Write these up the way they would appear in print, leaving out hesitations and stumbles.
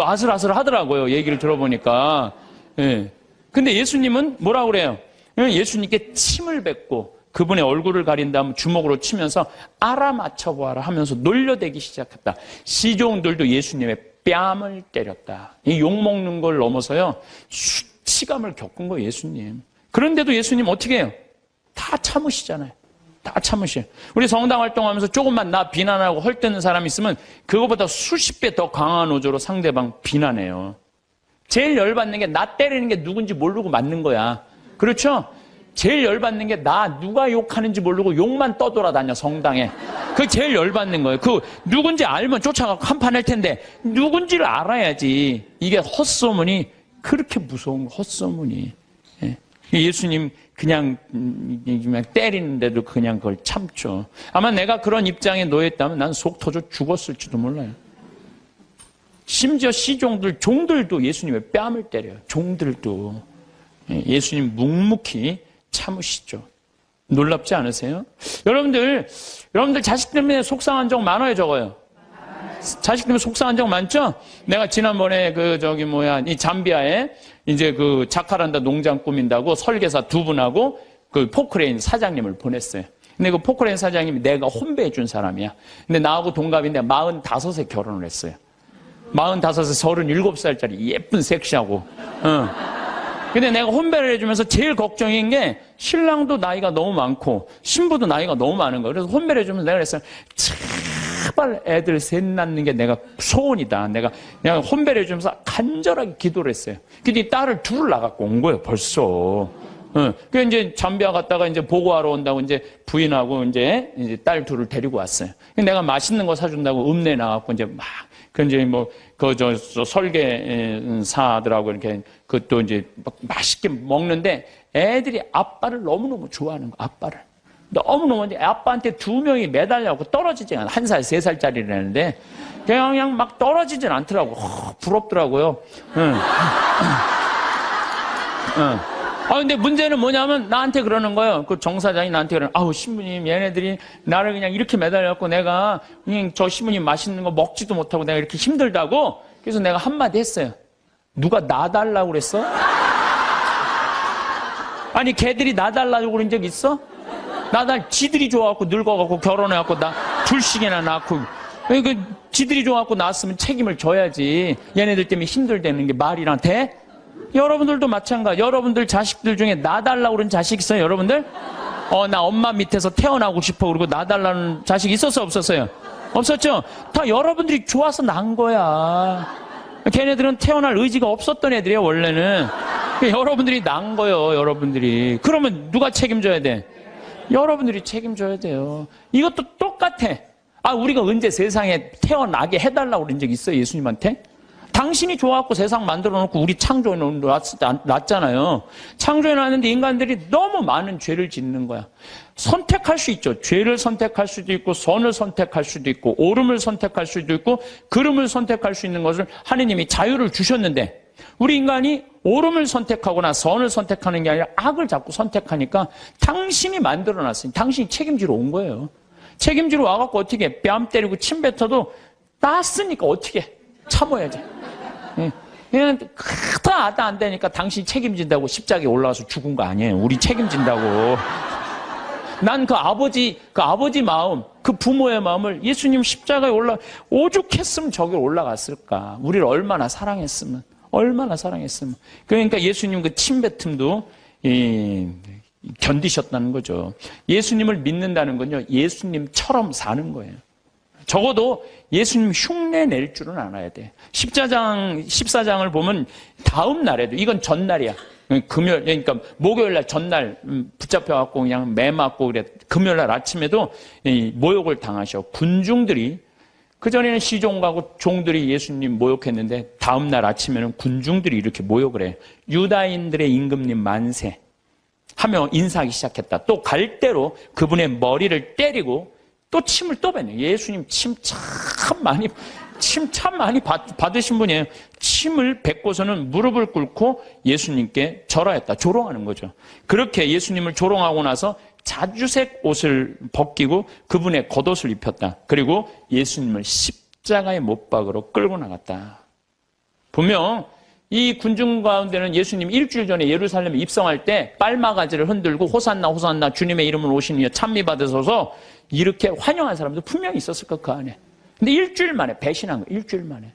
아슬아슬 하더라고요. 얘기를 들어보니까. 예. 근데 예수님은 뭐라고 그래요? 예수님께 침을 뱉고 그분의 얼굴을 가린 다음 주먹으로 치면서 알아맞혀 보아라 하면서 놀려대기 시작했다. 시종들도 예수님의 뺨을 때렸다. 이 욕먹는 걸 넘어서요, 수치감을 겪은 거예요, 예수님. 그런데도 예수님 어떻게 해요? 다 참으시잖아요. 다 참으셔요. 우리 성당 활동하면서 조금만 나 비난하고 헐뜯는 사람이 있으면 그거보다 수십 배 더 강한 어조로 상대방 비난해요. 제일 열받는 게 나 때리는 게 누군지 모르고 맞는 거야. 그렇죠? 제일 열받는 게 나 누가 욕하는지 모르고 욕만 떠돌아다녀, 성당에. 그게 제일 열받는 거예요. 그 누군지 알면 쫓아가고 한판 할 텐데 누군지를 알아야지. 이게 헛소문이 그렇게 무서운 거, 헛소문이. 예. 예수님 그냥 때리는데도 그냥 그걸 참죠. 아마 내가 그런 입장에 놓였다면 난 속 터져 죽었을지도 몰라요. 심지어 시종들, 종들도 예수님의 뺨을 때려요. 종들도. 예수님 묵묵히 참으시죠. 놀랍지 않으세요? 여러분들 자식 때문에 속상한 적 많아요, 적어요? 자식 때문에 속상한 적 많죠? 내가 지난번에 이 잠비아에 이제 그 자카란다 농장 꾸민다고 설계사 두 분하고 그 포크레인 사장님을 보냈어요. 근데 그 포크레인 사장님이 내가 혼배해 준 사람이야. 근데 나하고 동갑인데 45에 결혼을 했어요. 45에 37살짜리 예쁜 섹시하고. 근데 내가 혼배를 해주면서 제일 걱정인 게 신랑도 나이가 너무 많고 신부도 나이가 너무 많은 거예요. 그래서 혼배를 해주면서 내가 그랬어요. 제발 애들 셋 낳는 게 내가 소원이다. 내가 혼배를 해주면서 간절하게 기도를 했어요. 근데 딸을 둘을 낳아갖고 온 거예요, 벌써. 그래서 이제 잠비아 갔다가 이제 보고하러 온다고 이제 부인하고 이제 딸 둘을 데리고 왔어요. 내가 맛있는 거 사준다고 읍내 나갖고 이제 막, 이제 설계사들하고 이렇게 그것도 이제 맛있게 먹는데 애들이 아빠를 너무너무 좋아하는 거, 아빠를. 너무너무 아빠한테 두 명이 매달려갖고 떨어지지 않아. 1살, 3살짜리라는데 그냥 막 떨어지진 않더라고. 부럽더라고요. 근데 문제는 뭐냐면 나한테 그러는 거예요. 그 정사장이 나한테 그러는, 신부님, 얘네들이 나를 그냥 이렇게 매달려갖고 내가 그냥 저 신부님 맛있는 거 먹지도 못하고 내가 이렇게 힘들다고. 그래서 내가 한마디 했어요. 누가 놔달라고 그랬어? 아니, 걔들이 놔달라고 그런 적 있어? 지들이 좋아갖고 늙어갖고 결혼해갖고 둘씩이나 낳고. 그러니까 지들이 좋아갖고 낳았으면 책임을 져야지. 얘네들 때문에 힘들다는 게 말이랑 돼? 여러분들도 마찬가지. 여러분들 자식들 중에 놔달라고 그런 자식 있어요, 여러분들? 나 엄마 밑에서 태어나고 싶어. 그리고 놔달라는 자식 있었어요, 없었어요? 없었죠? 다 여러분들이 좋아서 난 거야. 걔네들은 태어날 의지가 없었던 애들이에요, 원래는. 여러분들이 난 거예요, 여러분들이. 그러면 누가 책임져야 돼? 여러분들이 책임져야 돼요. 이것도 똑같아. 우리가 언제 세상에 태어나게 해달라고 그런 적 있어요, 예수님한테? 당신이 좋아갖고 세상 만들어 놓고 우리 창조해 놨잖아요. 창조해 놨는데 인간들이 너무 많은 죄를 짓는 거야. 선택할 수 있죠. 죄를 선택할 수도 있고 선을 선택할 수도 있고 옳음을 선택할 수도 있고 그름을 선택할 수 있는 것을 하느님이 자유를 주셨는데 우리 인간이 옳음을 선택하거나 선을 선택하는 게 아니라 악을 자꾸 선택하니까 당신이 만들어 놨으니 당신이 책임지러 온 거예요. 책임지러 와갖고 어떻게 해? 뺨 때리고 침 뱉어도 땄으니까 어떻게 해? 참아야지. 그냥 다 안 되니까 당신이 책임진다고 십자가에 올라와서 죽은 거 아니에요. 우리 책임진다고. 난 그 아버지 마음, 그 부모의 마음을 예수님 십자가에 오죽했으면 저기 올라갔을까. 우리를 얼마나 사랑했으면. 그러니까 예수님 그 침뱉음도 견디셨다는 거죠. 예수님을 믿는다는 건요, 예수님처럼 사는 거예요. 적어도 예수님 흉내 낼 줄은 알아야 돼. 14장을 보면 다음 날에도, 이건 전날이야. 그러니까 목요일 날 전날 붙잡혀갖고 그냥 매 맞고 그래. 금요일 날 아침에도 모욕을 당하셔. 군중들이, 그전에는 시종가고 종들이 예수님 모욕했는데 다음 날 아침에는 군중들이 이렇게 모욕을 해. 유다인들의 임금님 만세 하며 인사하기 시작했다. 또 갈대로 그분의 머리를 때리고 또 침을 또 뱉네. 예수님 침 참 많이 받으신 분이에요. 침을 뱉고서는 무릎을 꿇고 예수님께 절하였다. 조롱하는 거죠. 그렇게 예수님을 조롱하고 나서 자주색 옷을 벗기고 그분의 겉옷을 입혔다. 그리고 예수님을 십자가의 못박으로 끌고 나갔다. 분명 이 군중 가운데는 예수님 일주일 전에 예루살렘에 입성할 때 빨마가지를 흔들고 호산나 호산나 주님의 이름으로 오시니 찬미 받으소서 이렇게 환영한 사람도 분명히 있었을 것 그 안에. 근데 일주일 만에 배신한 거, 일주일 만에.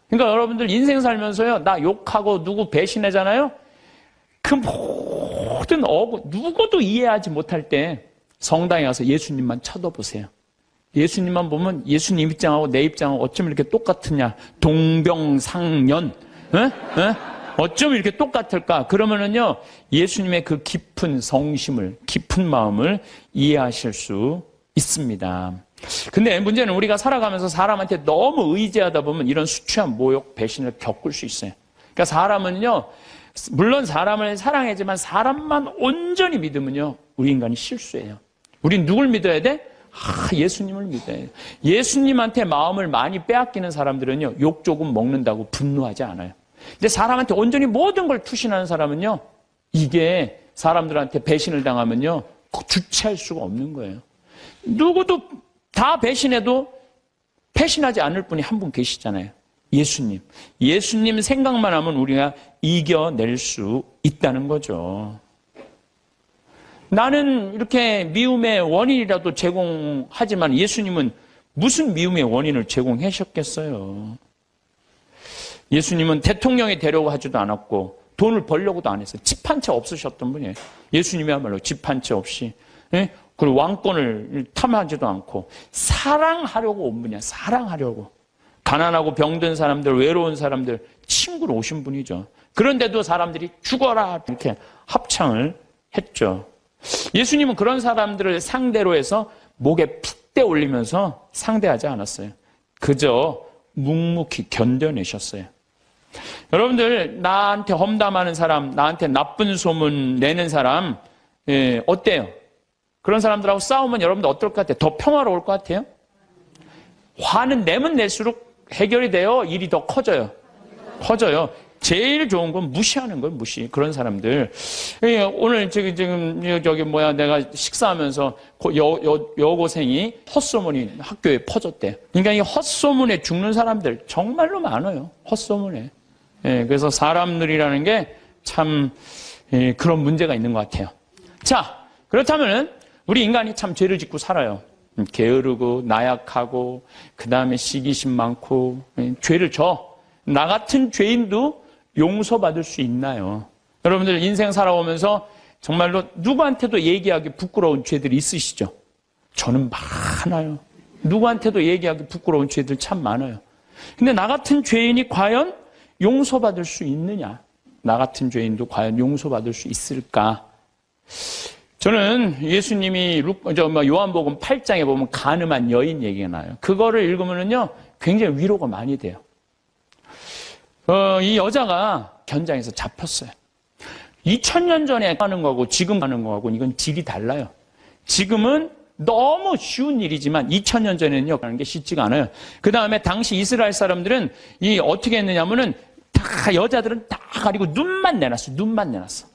그러니까 여러분들 인생 살면서요, 나 욕하고 누구 배신하잖아요? 그 모든 누구도 이해하지 못할 때 성당에 가서 예수님만 쳐다보세요. 예수님만 보면 예수님 입장하고 내 입장하고 어쩜 이렇게 똑같으냐. 동병상련. 어쩜 이렇게 똑같을까? 그러면은요, 예수님의 그 깊은 성심을, 깊은 마음을 이해하실 수 있습니다. 근데 문제는 우리가 살아가면서 사람한테 너무 의지하다 보면 이런 수치한 모욕, 배신을 겪을 수 있어요. 그러니까 사람은요, 물론 사람을 사랑하지만 사람만 온전히 믿으면요, 우리 인간이 실수해요. 우린 누굴 믿어야 돼? 예수님을 믿어야 돼. 예수님한테 마음을 많이 빼앗기는 사람들은요, 욕 조금 먹는다고 분노하지 않아요. 근데 사람한테 온전히 모든 걸 투신하는 사람은요, 이게 사람들한테 배신을 당하면요, 주체할 수가 없는 거예요. 누구도 다 배신해도 배신하지 않을 분이 한 분 계시잖아요. 예수님. 예수님 생각만 하면 우리가 이겨낼 수 있다는 거죠. 나는 이렇게 미움의 원인이라도 제공하지만 예수님은 무슨 미움의 원인을 제공하셨겠어요? 예수님은 대통령이 되려고 하지도 않았고 돈을 벌려고도 안 했어요. 집 한 채 없으셨던 분이에요. 예수님이야말로 집 한 채 없이, 그리고 왕권을 탐하지도 않고 사랑하려고 온 분이야. 사랑하려고. 가난하고 병든 사람들, 외로운 사람들 친구로 오신 분이죠. 그런데도 사람들이 죽어라 이렇게 합창을 했죠. 예수님은 그런 사람들을 상대로 해서 목에 핏대 올리면서 상대하지 않았어요. 그저 묵묵히 견뎌내셨어요. 여러분들, 나한테 험담하는 사람, 나한테 나쁜 소문 내는 사람, 어때요? 그런 사람들하고 싸우면 여러분들 어떨 것 같아요? 더 평화로울 것 같아요? 화는 내면 낼수록 해결이 돼요? 일이 더 커져요? 커져요. 제일 좋은 건 무시하는 거예요, 무시. 그런 사람들. 오늘 내가 식사하면서 여고생이 헛소문이 학교에 퍼졌대. 그러니까 이 헛소문에 죽는 사람들 정말로 많아요. 헛소문에. 그래서 사람들이라는 게 참 그런 문제가 있는 것 같아요. 자, 그렇다면 우리 인간이 참 죄를 짓고 살아요. 게으르고 나약하고 그 다음에 시기심 많고 죄를 져. 나 같은 죄인도 용서받을 수 있나요? 여러분들 인생 살아오면서 정말로 누구한테도 얘기하기 부끄러운 죄들이 있으시죠? 저는 많아요. 누구한테도 얘기하기 부끄러운 죄들 참 많아요. 근데 나 같은 죄인이 과연 용서받을 수 있느냐? 나 같은 죄인도 과연 용서받을 수 있을까? 저는 예수님이 요한복음 8장에 보면 간음한 여인 얘기가 나요. 그거를 읽으면은요, 굉장히 위로가 많이 돼요. 이 여자가 현장에서 잡혔어요. 2000년 전에 하는 거하고 지금 하는 거하고 이건 질이 달라요. 지금은 너무 쉬운 일이지만 2000년 전에는요, 하는 게 쉽지가 않아요. 그 다음에 당시 이스라엘 사람들은 어떻게 했느냐면은 다 여자들은 다 가리고 눈만 내놨어. 눈만 내놨어.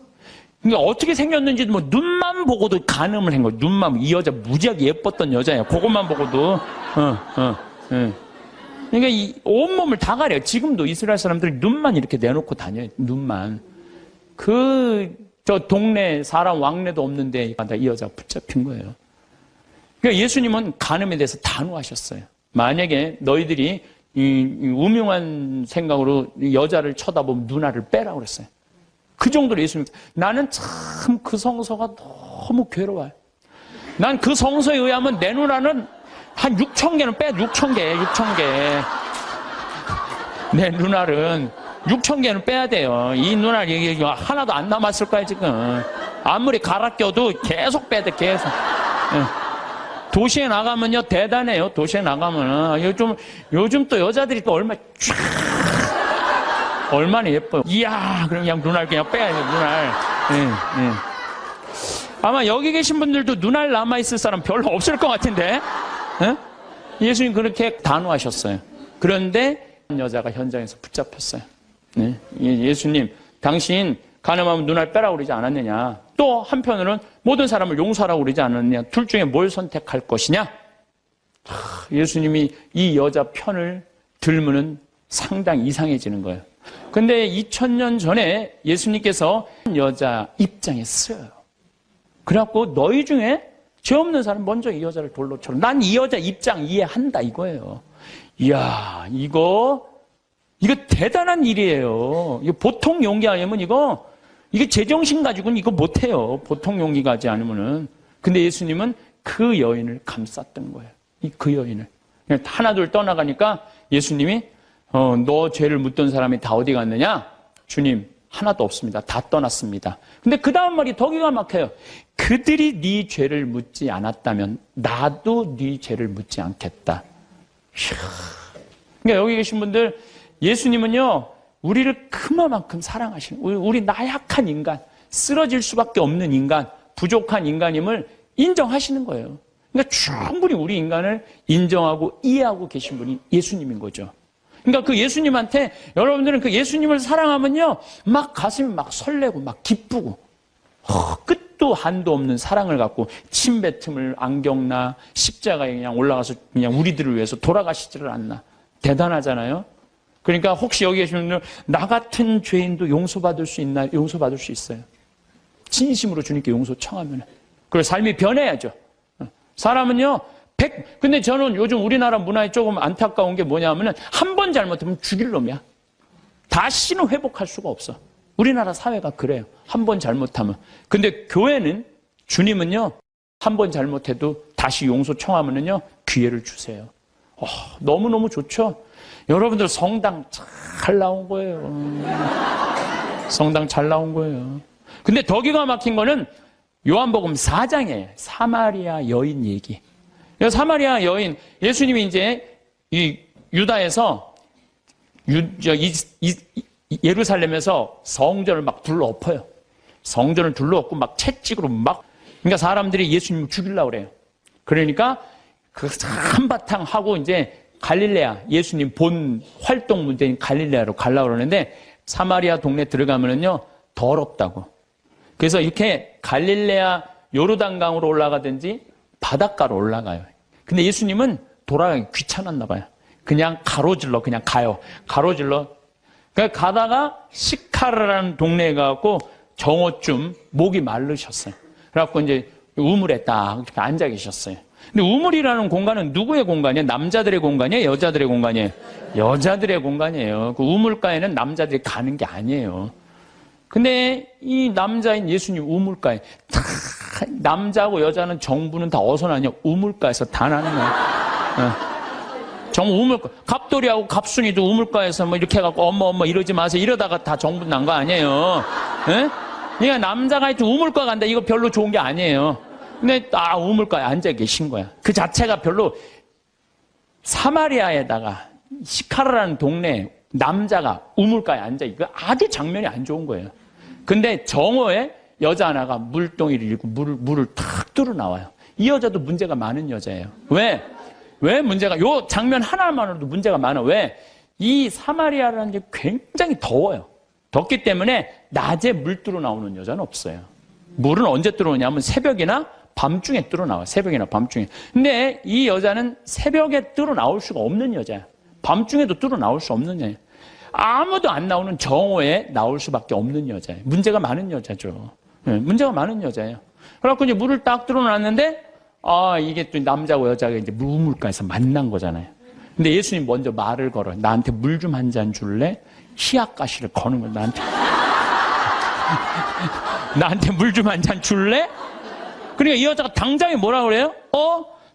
그러니까 어떻게 생겼는지도 뭐 눈만 보고도 간음을 한 거예요. 눈만. 이 여자 무지하게 예뻤던 여자예요. 그것만 보고도. 그러니까 이 온몸을 다 가려요. 지금도 이스라엘 사람들이 눈만 이렇게 내놓고 다녀요. 눈만. 저 동네 사람 왕래도 없는데 이 여자가 붙잡힌 거예요. 그러니까 예수님은 간음에 대해서 단호하셨어요. 만약에 너희들이 이 우명한 생각으로 여자를 쳐다보면 누나를 빼라고 그랬어요. 그 정도로 예수님, 나는 참 그 성서가 너무 괴로워요. 난 그 성서에 의하면 내 누나는 한 6,000개는 빼, 6,000개. 내 누나는 6,000개는 빼야 돼요. 이 누나 얘기 하나도 안 남았을 거야, 지금. 아무리 갈아 껴도 계속 빼야 돼, 계속. 도시에 나가면요, 대단해요. 도시에 나가면은. 요즘 또 여자들이 또 얼마나 예뻐요. 이야, 그냥 눈알 그냥 빼야 돼요, 눈알. 아마 여기 계신 분들도 눈알 남아있을 사람 별로 없을 것 같은데. 예수님 그렇게 단호하셨어요. 그런데 여자가 현장에서 붙잡혔어요. 예수님, 당신 간음하면 눈알 빼라고 그러지 않았느냐. 또 한편으로는 모든 사람을 용서하라고 그러지 않았느냐. 둘 중에 뭘 선택할 것이냐. 예수님이 이 여자 편을 들면은 상당히 이상해지는 거예요. 근데 2000년 전에 예수님께서 여자 입장에 쓰여요. 그래갖고 너희 중에 죄 없는 사람 먼저 이 여자를 돌로 쳐라. 난 이 여자 입장 이해한다 이거예요. 이야, 이거 대단한 일이에요. 이거 보통 용기 아니면 이게 제정신 가지고는 이거 못해요. 보통 용기 가지 않으면은. 근데 예수님은 그 여인을 감쌌던 거예요. 그 여인을. 그냥 하나둘 떠나가니까 예수님이 너 죄를 묻던 사람이 다 어디 갔느냐? 주님, 하나도 없습니다. 다 떠났습니다. 근데 그 다음 말이 더 기가 막혀요. 그들이 네 죄를 묻지 않았다면 나도 네 죄를 묻지 않겠다. 그러니까 여기 계신 분들, 예수님은요, 우리를 그만큼 사랑하시는, 우리 나약한 인간, 쓰러질 수밖에 없는 인간, 부족한 인간임을 인정하시는 거예요. 그러니까 충분히 우리 인간을 인정하고 이해하고 계신 분이 예수님인 거죠. 그러니까 그 예수님한테, 여러분들은 그 예수님을 사랑하면요, 막 가슴이 막 설레고 막 기쁘고, 끝도 한도 없는 사랑을 갖고 침뱉음을 안 겪나, 십자가에 그냥 올라가서 그냥 우리들을 위해서 돌아가시지를 않나. 대단하잖아요. 그러니까 혹시 여기 계신 분들, 나 같은 죄인도 용서받을 수 있나? 용서받을 수 있어요. 진심으로 주님께 용서 청하면. 그리고 삶이 변해야죠. 사람은요, 근데 저는 요즘 우리나라 문화에 조금 안타까운 게 뭐냐면은, 한 번 잘못하면 죽일 놈이야. 다시는 회복할 수가 없어. 우리나라 사회가 그래요. 한 번 잘못하면. 근데 교회는, 주님은요, 한 번 잘못해도 다시 용서 청하면은요, 기회를 주세요. 너무너무 좋죠? 여러분들 성당 잘 나온 거예요. 성당 잘 나온 거예요. 근데 더 기가 막힌 거는 요한복음 4장에 사마리아 여인 얘기. 사마리아 여인, 예수님이 이제 이 유다에서 예루살렘에서 성전을 막 둘러엎어요. 성전을 둘러엎고 막 채찍으로 그러니까 사람들이 예수님을 죽이려고 그래요. 그러니까 그 한바탕 하고 이제 갈릴레아, 예수님 본 활동 문제인 갈릴레아로 가려고 그러는데 사마리아 동네 들어가면은요, 더럽다고. 그래서 이렇게 갈릴레아 요르단강으로 올라가든지 바닷가로 올라가요. 근데 예수님은 돌아가기 귀찮았나 봐요. 그냥 가로질러 그냥 가요. 가로질러. 그러니까 가다가 시카르라는 동네에 가고 정오쯤 목이 마르셨어요. 그래갖고 이제 우물에 딱 이렇게 앉아 계셨어요. 근데 우물이라는 공간은 누구의 공간이에요? 남자들의 공간이에요? 여자들의 공간이에요? 여자들의 공간이에요. 그 우물가에는 남자들이 가는 게 아니에요. 근데 이 남자인 예수님 우물가에 다 남자하고 여자는 정부는 다 어디서 나냐? 우물가에서 다 나는 거예요. 정부 우물가. 갑돌이하고 갑순이도 우물가에서 뭐 이렇게 해갖고 엄마 이러지 마세요. 이러다가 다 정부 난 거 아니에요. 예? 그러니까 남자가 하여튼 우물가 간다. 이거 별로 좋은 게 아니에요. 근데 우물가에 앉아 계신 거야. 그 자체가 별로. 사마리아에다가 시카르라는 동네 남자가 우물가에 앉아 이거 아주 장면이 안 좋은 거예요. 근데 정오에 여자 하나가 물동이를 일고 물을 탁 뚫어 나와요. 이 여자도 문제가 많은 여자예요. 왜 문제가, 요 장면 하나만으로도 문제가 많아. 왜? 이 사마리아라는 게 굉장히 더워요. 덥기 때문에 낮에 물 뚫어 나오는 여자는 없어요. 물은 언제 뚫어오냐면 새벽이나 밤중에 뚫어 나와요. 새벽이나 밤중에. 근데 이 여자는 새벽에 뚫어 나올 수가 없는 여자야. 밤중에도 뚫어 나올 수 없는 여자야. 아무도 안 나오는 정오에 나올 수밖에 없는 여자예요. 문제가 많은 여자죠. 네, 문제가 많은 여자예요. 그래갖고 이제 물을 딱 뚫어놨는데, 이게 또 남자고 여자가 이제 우물가에서 만난 거잖아요. 근데 예수님 먼저 말을 걸어요. 나한테 물 좀 한 잔 줄래? 희약가시를 거는 거예요, 나한테. 나한테 물 좀 한 잔 줄래? 그러니까 이 여자가 당장에 뭐라 그래요?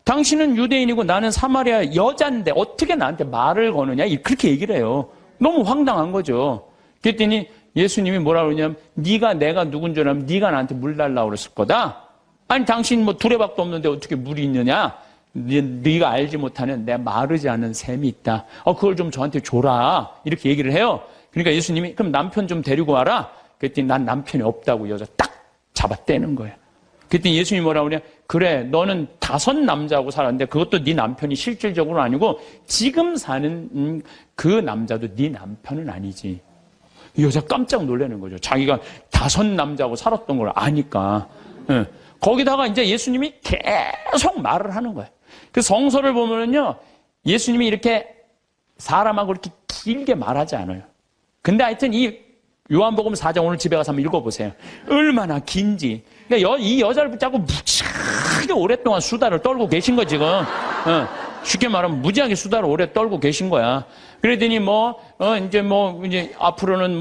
당신은 유대인이고 나는 사마리아 여자인데 어떻게 나한테 말을 거느냐? 그렇게 얘기를 해요. 너무 황당한 거죠. 그랬더니 예수님이 뭐라 그러냐면, 네가 내가 누군 줄 알면 네가 나한테 물 달라고 그랬을 거다. 아니 당신 뭐 두레박도 없는데 어떻게 물이 있느냐? 네가 알지 못하는 내 마르지 않은 샘이 있다. 그걸 좀 저한테 줘라. 이렇게 얘기를 해요. 그러니까 예수님이 그럼 남편 좀 데리고 와라. 그랬더니 난 남편이 없다고 여자 딱 잡아 떼는 거예요. 그랬더니 예수님이 뭐라고 그러냐? 그래, 너는 5 남자하고 살았는데 그것도 네 남편이 실질적으로 아니고 지금 사는 그 남자도 네 남편은 아니지. 이 여자 깜짝 놀라는 거죠. 자기가 5 남자하고 살았던 걸 아니까. 예. 거기다가 이제 예수님이 계속 말을 하는 거예요. 그 성서를 보면은요, 예수님이 이렇게 사람하고 이렇게 길게 말하지 않아요. 근데 하여튼 이 요한복음 4장 오늘 집에 가서 한번 읽어보세요. 얼마나 긴지. 그러니까 이 여자를 붙잡고 무지하게 오랫동안 수다를 떨고 계신 거 지금. 쉽게 말하면 무지하게 수다를 오래 떨고 계신 거야. 그러더니 이제 앞으로는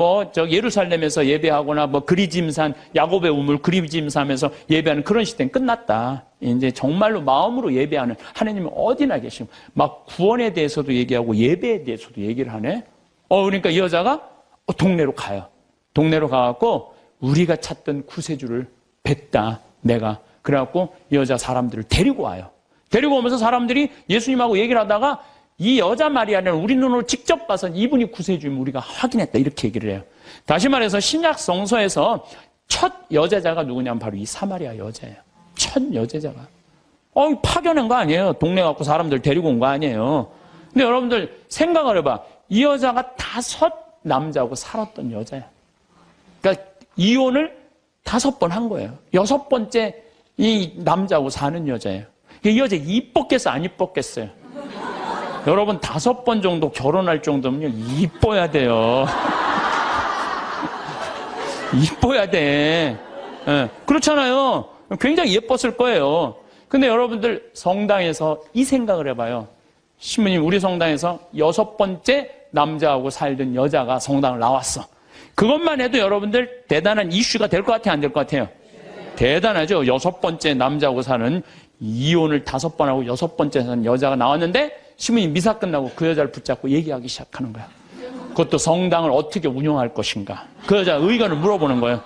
예루살렘에서 예배하거나 그리짐산, 야곱의 우물 그리짐산에서 예배하는 그런 시대는 끝났다. 이제 정말로 마음으로 예배하는 하나님은 어디나 계시고, 막 구원에 대해서도 얘기하고 예배에 대해서도 얘기를 하네. 그러니까 이 여자가 동네로 가요. 동네로 가갖고 우리가 찾던 구세주를 뵀다, 내가. 그래갖고 이 여자 사람들을 데리고 와요. 데리고 오면서 사람들이 예수님하고 얘기를 하다가 이 여자 마리아는 우리 눈으로 직접 봐서 이분이 구세주임을 우리가 확인했다, 이렇게 얘기를 해요. 다시 말해서 신약 성서에서 첫 여제자가 누구냐면 바로 이 사마리아 여자예요. 첫 여제자가. 파견한 거 아니에요. 동네 갖고 사람들 데리고 온 거 아니에요. 근데 여러분들 생각을 해봐. 이 여자가 5 남자하고 살았던 여자야. 그러니까 이혼을 5번 한 거예요. 6번째 이 남자하고 사는 여자예요. 이 여자 이뻤겠어, 안 이뻤겠어요? 여러분 5번 정도 결혼할 정도면요 이뻐야 돼요. 이뻐야 돼. 그렇잖아요. 굉장히 예뻤을 거예요. 근데 여러분들 성당에서 이 생각을 해봐요. 신부님, 우리 성당에서 6번째 남자하고 살던 여자가 성당을 나왔어. 그것만 해도 여러분들 대단한 이슈가 될 것 같아요, 안 될 것 같아요? 대단하죠. 6번째 남자하고 사는, 이혼을 5번 하고 6번째 사는 여자가 나왔는데 신부님 미사 끝나고 그 여자를 붙잡고 얘기하기 시작하는 거야. 그것도 성당을 어떻게 운영할 것인가. 그 여자 의견을 물어보는 거예요.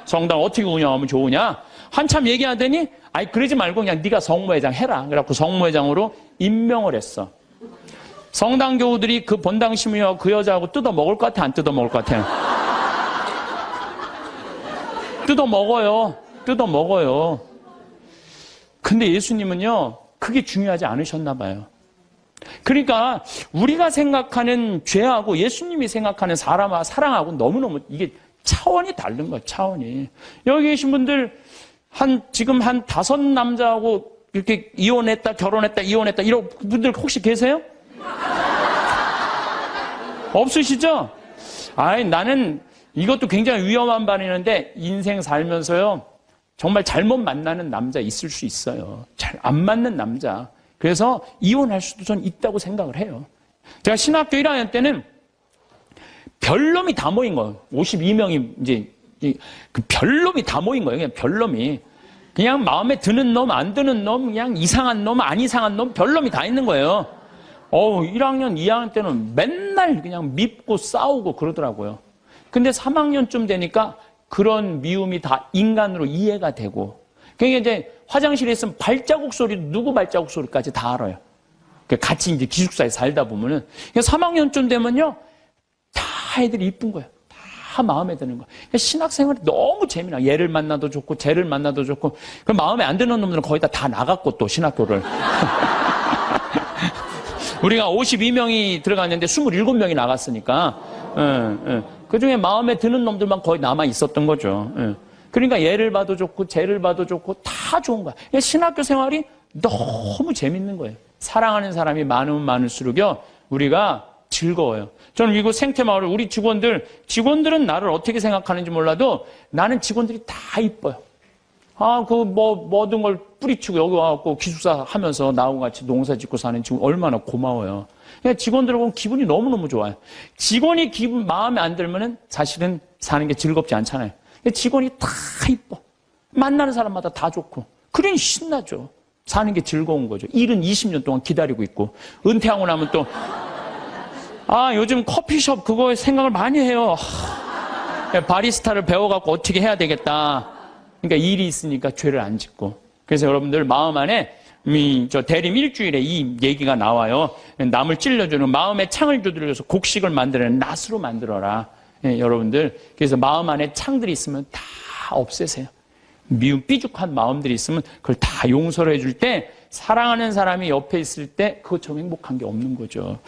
성당을 어떻게 운영하면 좋으냐. 한참 얘기하더니 그러지 말고 그냥 네가 성모회장 해라. 그래갖고 성모회장으로 임명을 했어. 성당 교우들이 그 본당 신부님하고 그 여자하고 뜯어 먹을 것 같아, 안 뜯어 먹을 것 같아요? 뜯어 먹어요. 근데 예수님은요, 그게 중요하지 않으셨나 봐요. 그러니까 우리가 생각하는 죄하고 예수님이 생각하는 사랑하고 너무너무 이게 차원이 다른 거예요, 차원이. 여기 계신 분들 지금 한 5 남자하고 이렇게 이혼했다, 결혼했다, 이혼했다 이런 분들 혹시 계세요? 없으시죠? 나는 이것도 굉장히 위험한 반응인데 인생 살면서요, 정말 잘못 만나는 남자 있을 수 있어요. 잘 안 맞는 남자. 그래서 이혼할 수도 전 있다고 생각을 해요. 제가 신학교 1학년 때는 별놈이 다 모인 거예요. 52명이 이제 그 별놈이 다 모인 거예요. 그냥 별놈이. 그냥 마음에 드는 놈, 안 드는 놈, 그냥 이상한 놈, 안 이상한 놈, 별놈이 다 있는 거예요. 1학년, 2학년 때는 맨날 그냥 밉고 싸우고 그러더라고요. 근데 3학년쯤 되니까 그런 미움이 다 인간으로 이해가 되고, 그러니까 이제 화장실에 있으면 발자국 소리, 누구 발자국 소리까지 다 알아요. 같이 이제 기숙사에 살다 보면은. 3학년쯤 되면요, 다 애들이 이쁜 거예요. 다 마음에 드는 거예요. 신학생활이 너무 재미나. 얘를 만나도 좋고, 쟤를 만나도 좋고, 그럼 마음에 안 드는 놈들은 거의 다 나갔고, 또 신학교를. 우리가 52명이 들어갔는데 27명이 나갔으니까, 그 중에 마음에 드는 놈들만 거의 남아 있었던 거죠. 그러니까 얘를 봐도 좋고 쟤를 봐도 좋고 다 좋은 거야. 신학교 생활이 너무 재밌는 거예요. 사랑하는 사람이 많으면 많을수록요, 우리가 즐거워요. 저는 이곳 생태마을 우리 직원들은 나를 어떻게 생각하는지 몰라도 나는 직원들이 다 이뻐요. 모든 걸 뿌리치고 여기 와갖고 기숙사 하면서 나하고 같이 농사 짓고 사는 직원 얼마나 고마워요. 그냥 직원들 보면 기분이 너무너무 좋아요. 직원이 마음에 안 들면은 사실은 사는 게 즐겁지 않잖아요. 근데 직원이 다 이뻐. 만나는 사람마다 다 좋고. 그러니 신나죠. 사는 게 즐거운 거죠. 일은 20년 동안 기다리고 있고. 은퇴하고 나면 또, 요즘 커피숍 그거 생각을 많이 해요. 바리스타를 배워갖고 어떻게 해야 되겠다. 그러니까 일이 있으니까 죄를 안 짓고. 그래서 여러분들 마음 안에 대림 일주일에 이 얘기가 나와요. 남을 찔러주는 마음에 창을 두드려서 곡식을 만들어내는 낫으로 만들어라. 여러분들. 그래서 마음 안에 창들이 있으면 다 없애세요. 미움 삐죽한 마음들이 있으면 그걸 다 용서를 해줄 때 사랑하는 사람이 옆에 있을 때 그것처럼 행복한 게 없는 거죠.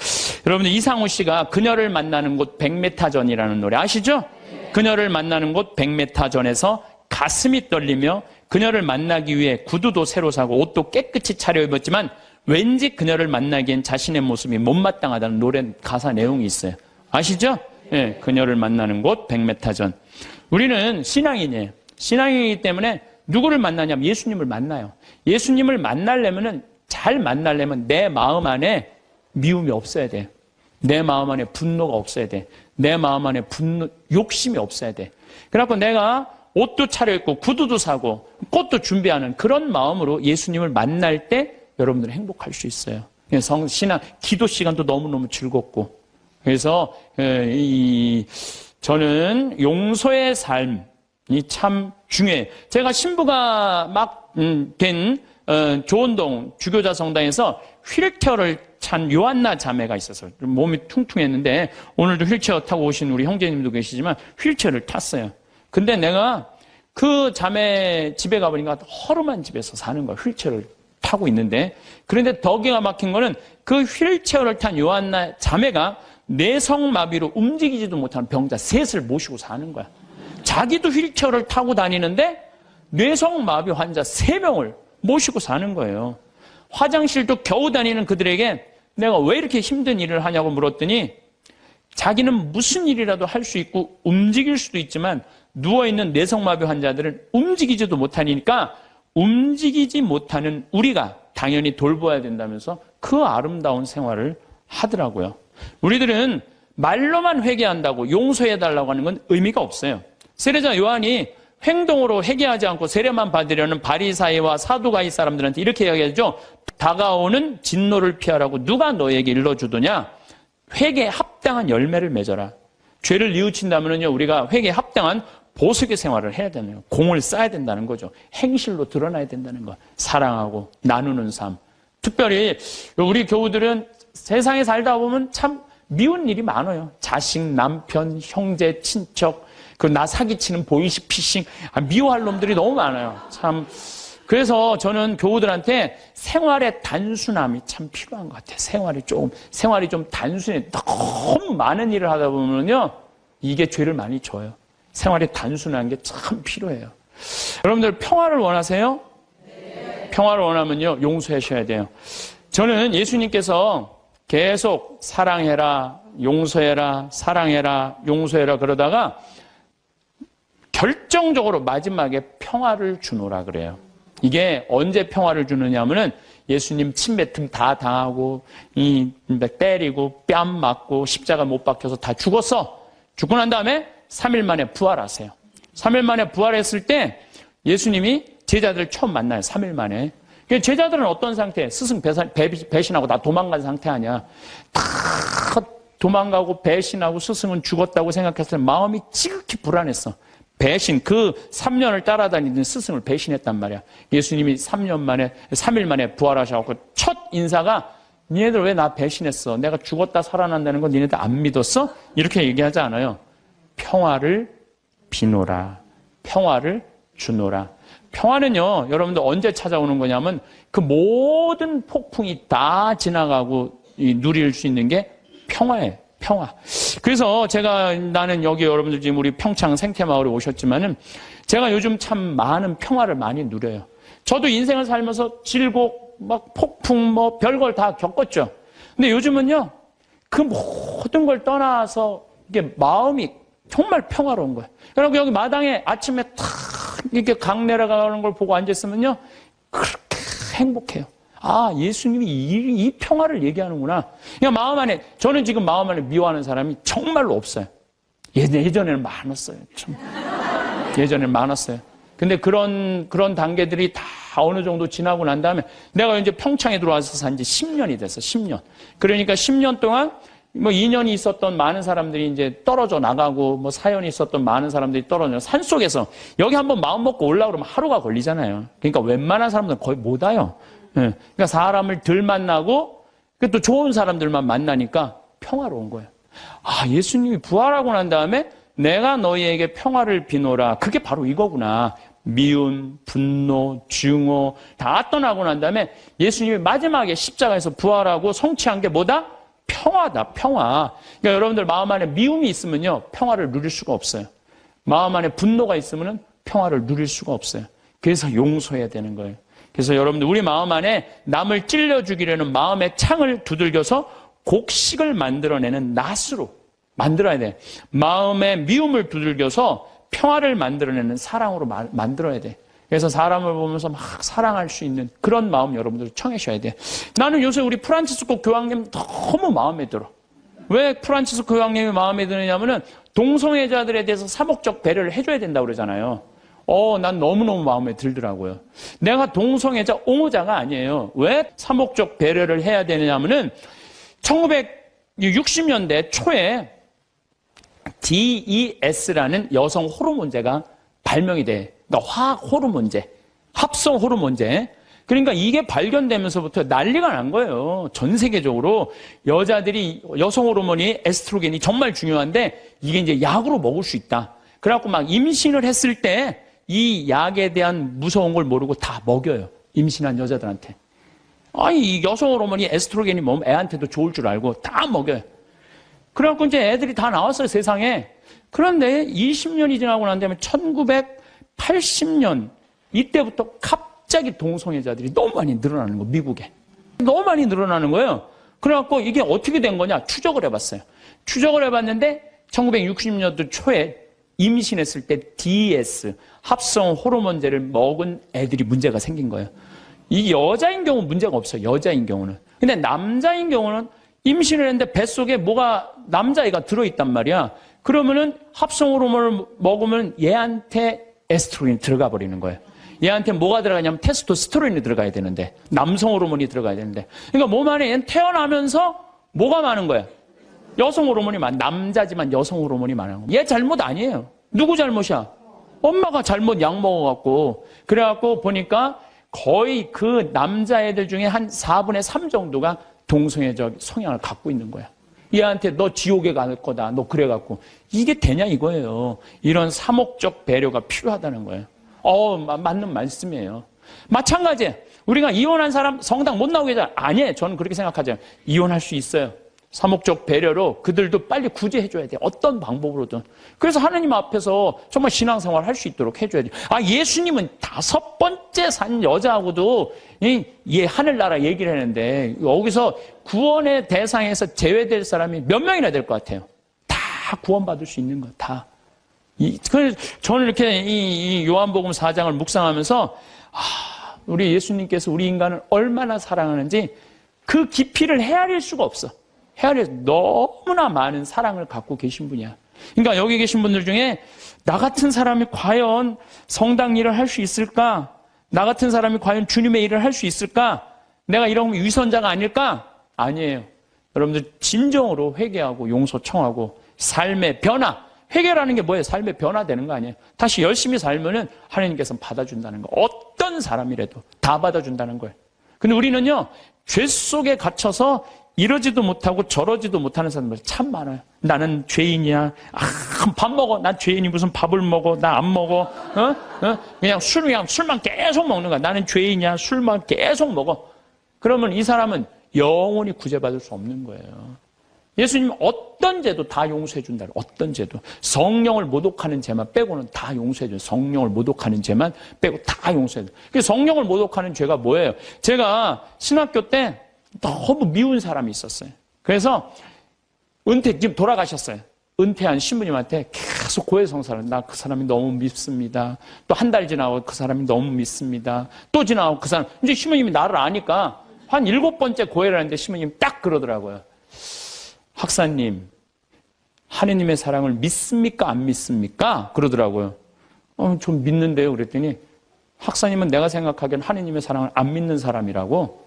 여러분들 이상우 씨가 그녀를 만나는 곳 100m 전이라는 노래 아시죠? 그녀를 만나는 곳 100m 전에서 가슴이 떨리며 그녀를 만나기 위해 구두도 새로 사고 옷도 깨끗이 차려입었지만 왠지 그녀를 만나기엔 자신의 모습이 못마땅하다는 노래 가사 내용이 있어요. 아시죠? 예, 그녀를 만나는 곳 100m 전. 우리는 신앙인이에요. 신앙이기 때문에 누구를 만나냐면 예수님을 만나요. 예수님을 잘 만나려면 내 마음 안에 미움이 없어야 돼요. 내 마음 안에 분노가 없어야 돼. 내 마음 안에 욕심이 없어야 돼. 그래갖고 내가 옷도 차려입고 구두도 사고 꽃도 준비하는 그런 마음으로 예수님을 만날 때 여러분들은 행복할 수 있어요. 신앙, 기도 시간도 너무너무 즐겁고. 그래서 저는 용서의 삶이 참 중요해요. 제가 신부가 막 된 조원동 주교자 성당에서 휠체어를 찬 요한나 자매가 있어서 몸이 퉁퉁했는데 오늘도 휠체어 타고 오신 우리 형제님도 계시지만 휠체어를 탔어요. 근데 내가 그 자매 집에 가보니까 허름한 집에서 사는 거야. 휠체어를 타고 있는데. 그런데 더 기가 막힌 거는 그 휠체어를 탄 요한나 자매가 뇌성마비로 움직이지도 못하는 병자 셋을 모시고 사는 거야. 자기도 휠체어를 타고 다니는데 뇌성마비 환자 3명을 모시고 사는 거예요. 화장실도 겨우 다니는 그들에게 내가 왜 이렇게 힘든 일을 하냐고 물었더니 자기는 무슨 일이라도 할 수 있고 움직일 수도 있지만 누워있는 뇌성마비 환자들은 움직이지도 못하니까 움직이지 못하는 우리가 당연히 돌봐야 된다면서 그 아름다운 생활을 하더라고요. 우리들은 말로만 회개한다고 용서해달라고 하는 건 의미가 없어요. 세례자 요한이 행동으로 회개하지 않고 세례만 받으려는 바리사이와 사두가이 사람들한테 이렇게 이야기하죠. 다가오는 진노를 피하라고 누가 너에게 일러주더냐. 회개에 합당한 열매를 맺어라. 죄를 뉘우친다면요, 우리가 회개에 합당한 보석의 생활을 해야 되네요. 공을 쌓아야 된다는 거죠. 행실로 드러나야 된다는 거. 사랑하고 나누는 삶. 특별히 우리 교우들은 세상에 살다 보면 참 미운 일이 많아요. 자식, 남편, 형제, 친척, 나 사기치는 보이스피싱, 미워할 놈들이 너무 많아요. 참. 그래서 저는 교우들한테 생활의 단순함이 참 필요한 것 같아요. 생활이 좀 단순해. 너무 많은 일을 하다 보면요, 이게 죄를 많이 져요. 생활이 단순한 게 참 필요해요. 여러분들 평화를 원하세요? 네. 평화를 원하면요, 용서하셔야 돼요. 저는 예수님께서 계속 사랑해라, 용서해라, 사랑해라, 용서해라 그러다가 결정적으로 마지막에 평화를 주노라 그래요. 이게 언제 평화를 주느냐 하면은 예수님 침뱉음 다 당하고 때리고 뺨 맞고 십자가 못 박혀서 다 죽었어. 죽고 난 다음에 3일 만에 부활하세요. 3일 만에 부활했을 때 예수님이 제자들을 처음 만나요. 3일 만에. 제자들은 어떤 상태? 스승 배신하고 다 도망간 상태 아니야. 다 도망가고 배신하고 스승은 죽었다고 생각했을 때 마음이 지극히 불안했어. 배신, 그 3년을 따라다니던 스승을 배신했단 말이야. 예수님이 3일 만에 부활하셔서 첫 인사가 니네들 왜 나 배신했어? 내가 죽었다 살아난다는 건 니네들 안 믿었어? 이렇게 얘기하지 않아요. 평화를 비노라. 평화를 주노라. 평화는요, 여러분들 언제 찾아오는 거냐면 그 모든 폭풍이 다 지나가고 누릴 수 있는 게 평화예요. 평화. 그래서 나는 여기 여러분들 지금 우리 평창 생태마을에 오셨지만은 제가 요즘 참 많은 평화를 많이 누려요. 저도 인생을 살면서 질곡, 막 폭풍, 별걸 다 겪었죠. 근데 요즘은요, 그 모든 걸 떠나서 이게 마음이 정말 평화로운 거예요. 여러분 여기 마당에 아침에 탁 이렇게 강 내려가는 걸 보고 앉았으면요, 그렇게 행복해요. 아, 예수님이 이 평화를 얘기하는구나. 그냥 마음 안에, 저는 지금 마음 안에 미워하는 사람이 정말로 없어요. 예전에는 많았어요. 참. 예전에는 많았어요. 근데 그런 단계들이 다 어느 정도 지나고 난 다음에 내가 이제 평창에 들어와서 산 지 10년이 됐어, 10년. 그러니까 10년 동안 인연이 있었던 많은 사람들이 이제 떨어져 나가고 사연이 있었던 많은 사람들이 떨어져 산속에서 여기 한번 마음 먹고 올라오면 하루가 걸리잖아요. 그러니까 웬만한 사람들은 거의 못 와요. 그러니까 사람을 덜 만나고 또 좋은 사람들만 만나니까 평화로운 거예요. 아, 예수님이 부활하고 난 다음에 내가 너희에게 평화를 비노라. 그게 바로 이거구나. 미움, 분노, 증오 다 떠나고 난 다음에 예수님이 마지막에 십자가에서 부활하고 성취한 게 뭐다? 평화다, 평화. 그러니까 여러분들 마음 안에 미움이 있으면요, 평화를 누릴 수가 없어요. 마음 안에 분노가 있으면 평화를 누릴 수가 없어요. 그래서 용서해야 되는 거예요. 그래서 여러분들 우리 마음 안에 남을 찔러 죽이려는 마음의 창을 두들겨서 곡식을 만들어내는 낫으로 만들어야 돼. 마음에 미움을 두들겨서 평화를 만들어내는 사랑으로 만들어야 돼. 그래서 사람을 보면서 막 사랑할 수 있는 그런 마음 여러분들 청하셔야 돼. 나는 요새 우리 프란치스코 교황님 너무 마음에 들어. 왜 프란치스코 교황님이 마음에 드느냐면은 동성애자들에 대해서 사목적 배려를 해줘야 된다고 그러잖아요. 난 너무너무 마음에 들더라고요. 내가 동성애자, 옹호자가 아니에요. 왜 사목적 배려를 해야 되느냐면은 1960년대 초에 DES라는 여성 호르몬제가 발명이 돼. 그러니까 화학 호르몬제, 합성 호르몬제. 그러니까 이게 발견되면서부터 난리가 난 거예요. 전 세계적으로 여자들이 여성 호르몬이 에스트로겐이 정말 중요한데 이게 이제 약으로 먹을 수 있다. 그래갖고 막 임신을 했을 때 이 약에 대한 무서운 걸 모르고 다 먹여요. 임신한 여자들한테. 이 여성 호르몬이 에스트로겐이 먹으면 애한테도 좋을 줄 알고 다 먹여요. 그래갖고 이제 애들이 다 나왔어요, 세상에. 그런데 20년이 지나고 난 다음에 1980년 이때부터 갑자기 동성애자들이 너무 많이 늘어나는 거예요, 미국에. 너무 많이 늘어나는 거예요. 그래갖고 이게 어떻게 된 거냐? 추적을 해봤어요. 추적을 해봤는데 1960년도 초에 임신했을 때 DS, 합성 호르몬제를 먹은 애들이 문제가 생긴 거예요. 이 여자인 경우는 문제가 없어요, 여자인 경우는. 근데 남자인 경우는 임신을 했는데 뱃속에 뭐가 남자애가 들어있단 말이야. 그러면은 합성 호르몬을 먹으면 얘한테 에스트로겐이 들어가 버리는 거예요. 얘한테 뭐가 들어가냐면 테스토스테론이 들어가야 되는데, 남성 호르몬이 들어가야 되는데. 그러니까 몸 안에 얘는 태어나면서 뭐가 많은 거야? 여성 호르몬이 남자지만 여성 호르몬이 많은 거야. 얘 잘못 아니에요. 누구 잘못이야? 엄마가 잘못 약 먹어갖고. 그래갖고 보니까 거의 그 남자애들 중에 한 4분의 3 정도가 동성애적 성향을 갖고 있는 거야. 얘한테 너 지옥에 갈 거다. 너 그래갖고. 이게 되냐 이거예요. 이런 사목적 배려가 필요하다는 거예요. 맞는 말씀이에요. 마찬가지예요. 우리가 이혼한 사람 성당 못 나오게 하잖아요. 아니에요. 저는 그렇게 생각하죠. 이혼할 수 있어요. 사목적 배려로 그들도 빨리 구제해줘야 돼요. 어떤 방법으로든. 그래서 하느님 앞에서 정말 신앙생활 할 수 있도록 해줘야 돼요. 예수님은 5번째 산 여자하고도 하늘나라 얘기를 했는데 여기서 구원의 대상에서 제외될 사람이 몇 명이나 될 것 같아요? 다 구원받을 수 있는 거 다. 그래서 저는 이렇게 이 요한복음 4장을 묵상하면서 우리 예수님께서 우리 인간을 얼마나 사랑하는지 그 깊이를 헤아릴 수가 없어. 헤아려서 너무나 많은 사랑을 갖고 계신 분이야. 그러니까 여기 계신 분들 중에 나 같은 사람이 과연 성당 일을 할 수 있을까? 나 같은 사람이 과연 주님의 일을 할 수 있을까? 내가 이런 위선자가 아닐까? 아니에요. 여러분들 진정으로 회개하고 용서 청하고 삶의 변화. 회개라는 게 뭐예요? 삶의 변화되는 거 아니에요? 다시 열심히 살면은 하나님께서 받아준다는 거. 어떤 사람이라도 다 받아준다는 거예요. 근데 우리는요, 죄 속에 gat혀서 이러지도 못하고 저러지도 못하는 사람들 참 많아요. 나는 죄인이야. 밥 먹어. 난 죄인이 무슨 밥을 먹어. 나 안 먹어. 그냥 술만 계속 먹는 거야. 나는 죄인이야. 술만 계속 먹어. 그러면 이 사람은 영원히 구제받을 수 없는 거예요. 예수님 어떤 죄도 다 용서해 준다. 어떤 죄도. 성령을 모독하는 죄만 빼고는 다 용서해 줘요. 성령을 모독하는 죄만 빼고 다 용서해 줘요. 성령을 모독하는 죄가 뭐예요? 제가 신학교 때 너무 미운 사람이 있었어요. 그래서 지금 돌아가셨어요. 은퇴한 신부님한테 계속 고해성사를. 나 그 사람이 너무 밉습니다. 또 한 달 지나고 그 사람이 너무 밉습니다. 또 지나고 그 사람. 이제 신부님이 나를 아니까 한 7번째 고해를 하는데 신부님이 딱 그러더라고요. 학사님, 하느님의 사랑을 믿습니까? 안 믿습니까? 그러더라고요. 좀 믿는데요. 그랬더니 학사님은 내가 생각하기엔 하느님의 사랑을 안 믿는 사람이라고.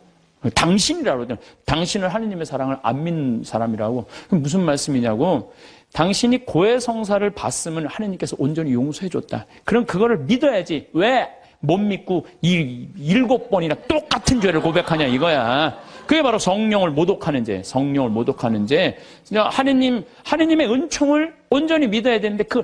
당신이라고 그러더니 당신은 하느님의 사랑을 안 믿는 사람이라고. 그럼 무슨 말씀이냐고. 당신이 고해성사를 받으면 하느님께서 온전히 용서해줬다. 그럼 그거를 믿어야지. 왜 못 믿고 7번이나 똑같은 죄를 고백하냐 이거야. 그게 바로 성령을 모독하는 죄. 성령을 모독하는 죄. 하느님의 은총을 온전히 믿어야 되는데 그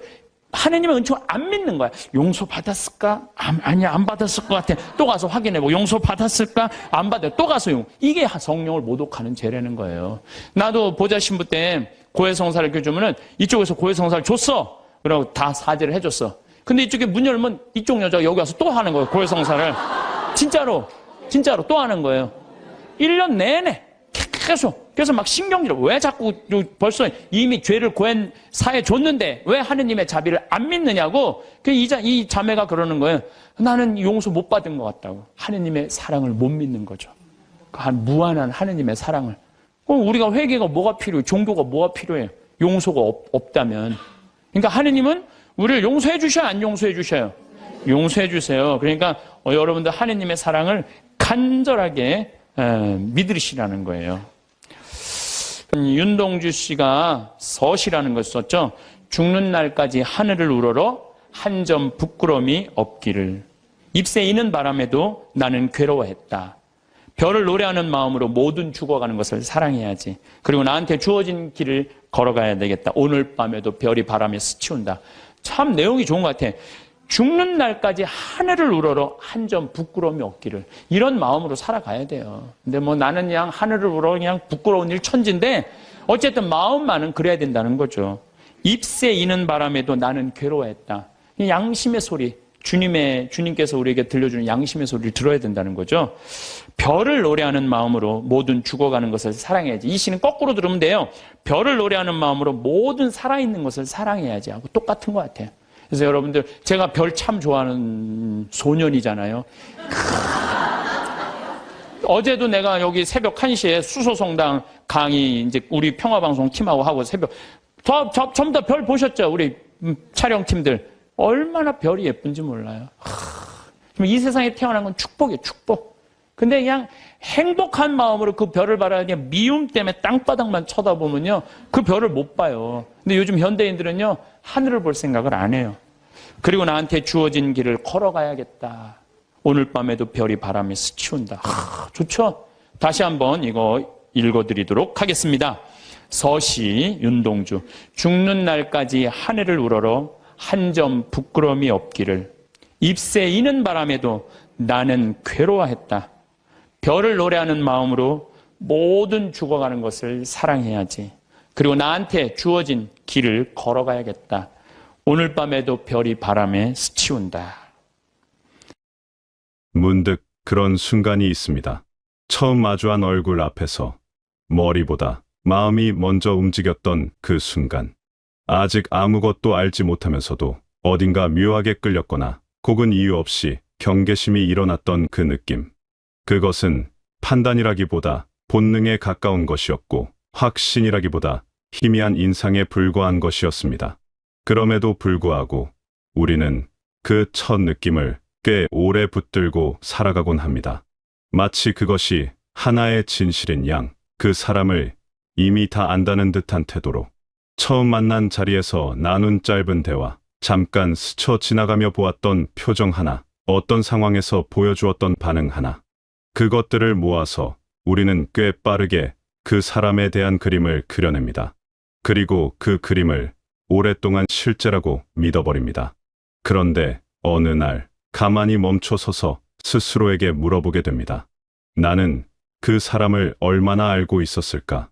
하느님의 은총을 안 믿는 거야. 용서 받았을까? 아니야, 안 받았을 것 같아. 또 가서 확인해보고 용서 받았을까? 안 받아. 또 가서 이게 성령을 모독하는 죄라는 거예요. 나도 보좌 신부 때 고해성사를 이렇게 이쪽에서 고해성사를 줬어. 그러고 다 사죄를 해줬어. 근데 이쪽에 문 열면 이쪽 여자가 여기 와서 또 하는 거예요. 고해성사를. 진짜로 또 하는 거예요. 1년 내내 계속 그래서 막 신경질, 왜 자꾸 벌써 이미 죄를 고한 사해 줬는데 왜 하느님의 자비를 안 믿느냐고. 이 자매가 그러는 거예요. 나는 용서 못 받은 것 같다고. 하느님의 사랑을 못 믿는 거죠. 무한한 하느님의 사랑을. 그럼 우리가 회개가 뭐가 필요해요? 종교가 뭐가 필요해요? 용서가 없다면. 그러니까 하느님은 우리를 용서해 주셔요? 안 용서해 주셔요? 용서해 주세요. 그러니까 여러분들 하느님의 사랑을 간절하게 믿으시라는 거예요. 윤동주 씨가 서시라는 걸 썼죠. 죽는 날까지 하늘을 우러러 한 점 부끄러움이 없기를. 잎새 이는 바람에도 나는 괴로워했다. 별을 노래하는 마음으로 모든 죽어가는 것을 사랑해야지. 그리고 나한테 주어진 길을 걸어가야 되겠다. 오늘 밤에도 별이 바람에 스치운다. 참 내용이 좋은 것 같아. 죽는 날까지 하늘을 우러러 한 점 부끄러움이 없기를. 이런 마음으로 살아가야 돼요. 근데 나는 그냥 하늘을 우러러 그냥 부끄러운 일 천지인데 어쨌든 마음만은 그래야 된다는 거죠. 잎새 이는 바람에도 나는 괴로워했다. 양심의 소리, 주님께서 우리에게 들려주는 양심의 소리를 들어야 된다는 거죠. 별을 노래하는 마음으로 모든 죽어가는 것을 사랑해야지. 이 시는 거꾸로 들으면 돼요. 별을 노래하는 마음으로 모든 살아있는 것을 사랑해야지 하고 똑같은 것 같아요. 그래서 여러분들, 제가 별 참 좋아하는 소년이잖아요. 어제도 내가 여기 새벽 1시에 수소성당 강의 이제 우리 평화방송 팀하고 하고 새벽 전부 다 별 보셨죠? 우리 촬영팀들. 얼마나 별이 예쁜지 몰라요. 이 세상에 태어난 건 축복이에요, 축복. 근데 그냥 행복한 마음으로 그 별을 바라야 그냥 미움 때문에 땅바닥만 쳐다보면요, 그 별을 못 봐요. 근데 요즘 현대인들은요, 하늘을 볼 생각을 안 해요. 그리고 나한테 주어진 길을 걸어가야겠다. 오늘 밤에도 별이 바람에 스치운다. 좋죠? 다시 한번 이거 읽어드리도록 하겠습니다. 서시 윤동주. 죽는 날까지 하늘을 우러러 한 점 부끄러움이 없기를. 잎새 이는 바람에도 나는 괴로워했다. 별을 노래하는 마음으로 모든 죽어가는 것을 사랑해야지. 그리고 나한테 주어진 길을 걸어가야겠다. 오늘 밤에도 별이 바람에 스치운다. 문득 그런 순간이 있습니다. 처음 마주한 얼굴 앞에서 머리보다 마음이 먼저 움직였던 그 순간. 아직 아무것도 알지 못하면서도 어딘가 묘하게 끌렸거나 혹은 이유 없이 경계심이 일어났던 그 느낌. 그것은 판단이라기보다 본능에 가까운 것이었고 확신이라기보다 희미한 인상에 불과한 것이었습니다. 그럼에도 불구하고 우리는 그 첫 느낌을 꽤 오래 붙들고 살아가곤 합니다. 마치 그것이 하나의 진실인 양, 그 사람을 이미 다 안다는 듯한 태도로. 처음 만난 자리에서 나눈 짧은 대화, 잠깐 스쳐 지나가며 보았던 표정 하나, 어떤 상황에서 보여주었던 반응 하나. 그것들을 모아서 우리는 꽤 빠르게 그 사람에 대한 그림을 그려냅니다. 그리고 그 그림을 오랫동안 실제라고 믿어버립니다. 그런데 어느 날 가만히 멈춰서서 스스로에게 물어보게 됩니다. 나는 그 사람을 얼마나 알고 있었을까?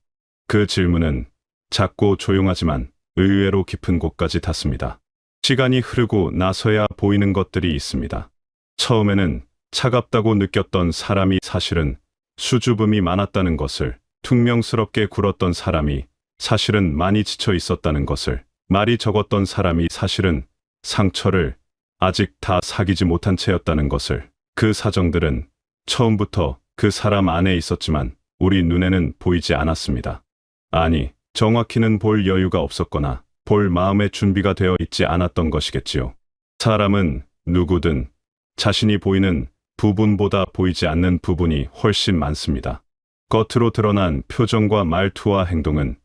그 질문은 작고 조용하지만 의외로 깊은 곳까지 닿습니다. 시간이 흐르고 나서야 보이는 것들이 있습니다. 처음에는 차갑다고 느꼈던 사람이 사실은 수줍음이 많았다는 것을, 퉁명스럽게 굴었던 사람이 사실은 많이 지쳐 있었다는 것을, 말이 적었던 사람이 사실은 상처를 아직 다 사귀지 못한 채였다는 것을. 그 사정들은 처음부터 그 사람 안에 있었지만 우리 눈에는 보이지 않았습니다. 아니, 정확히는 볼 여유가 없었거나 볼 마음의 준비가 되어 있지 않았던 것이겠지요. 사람은 누구든 자신이 보이는 부분보다 보이지 않는 부분이 훨씬 많습니다. 겉으로 드러난 표정과 말투와 행동은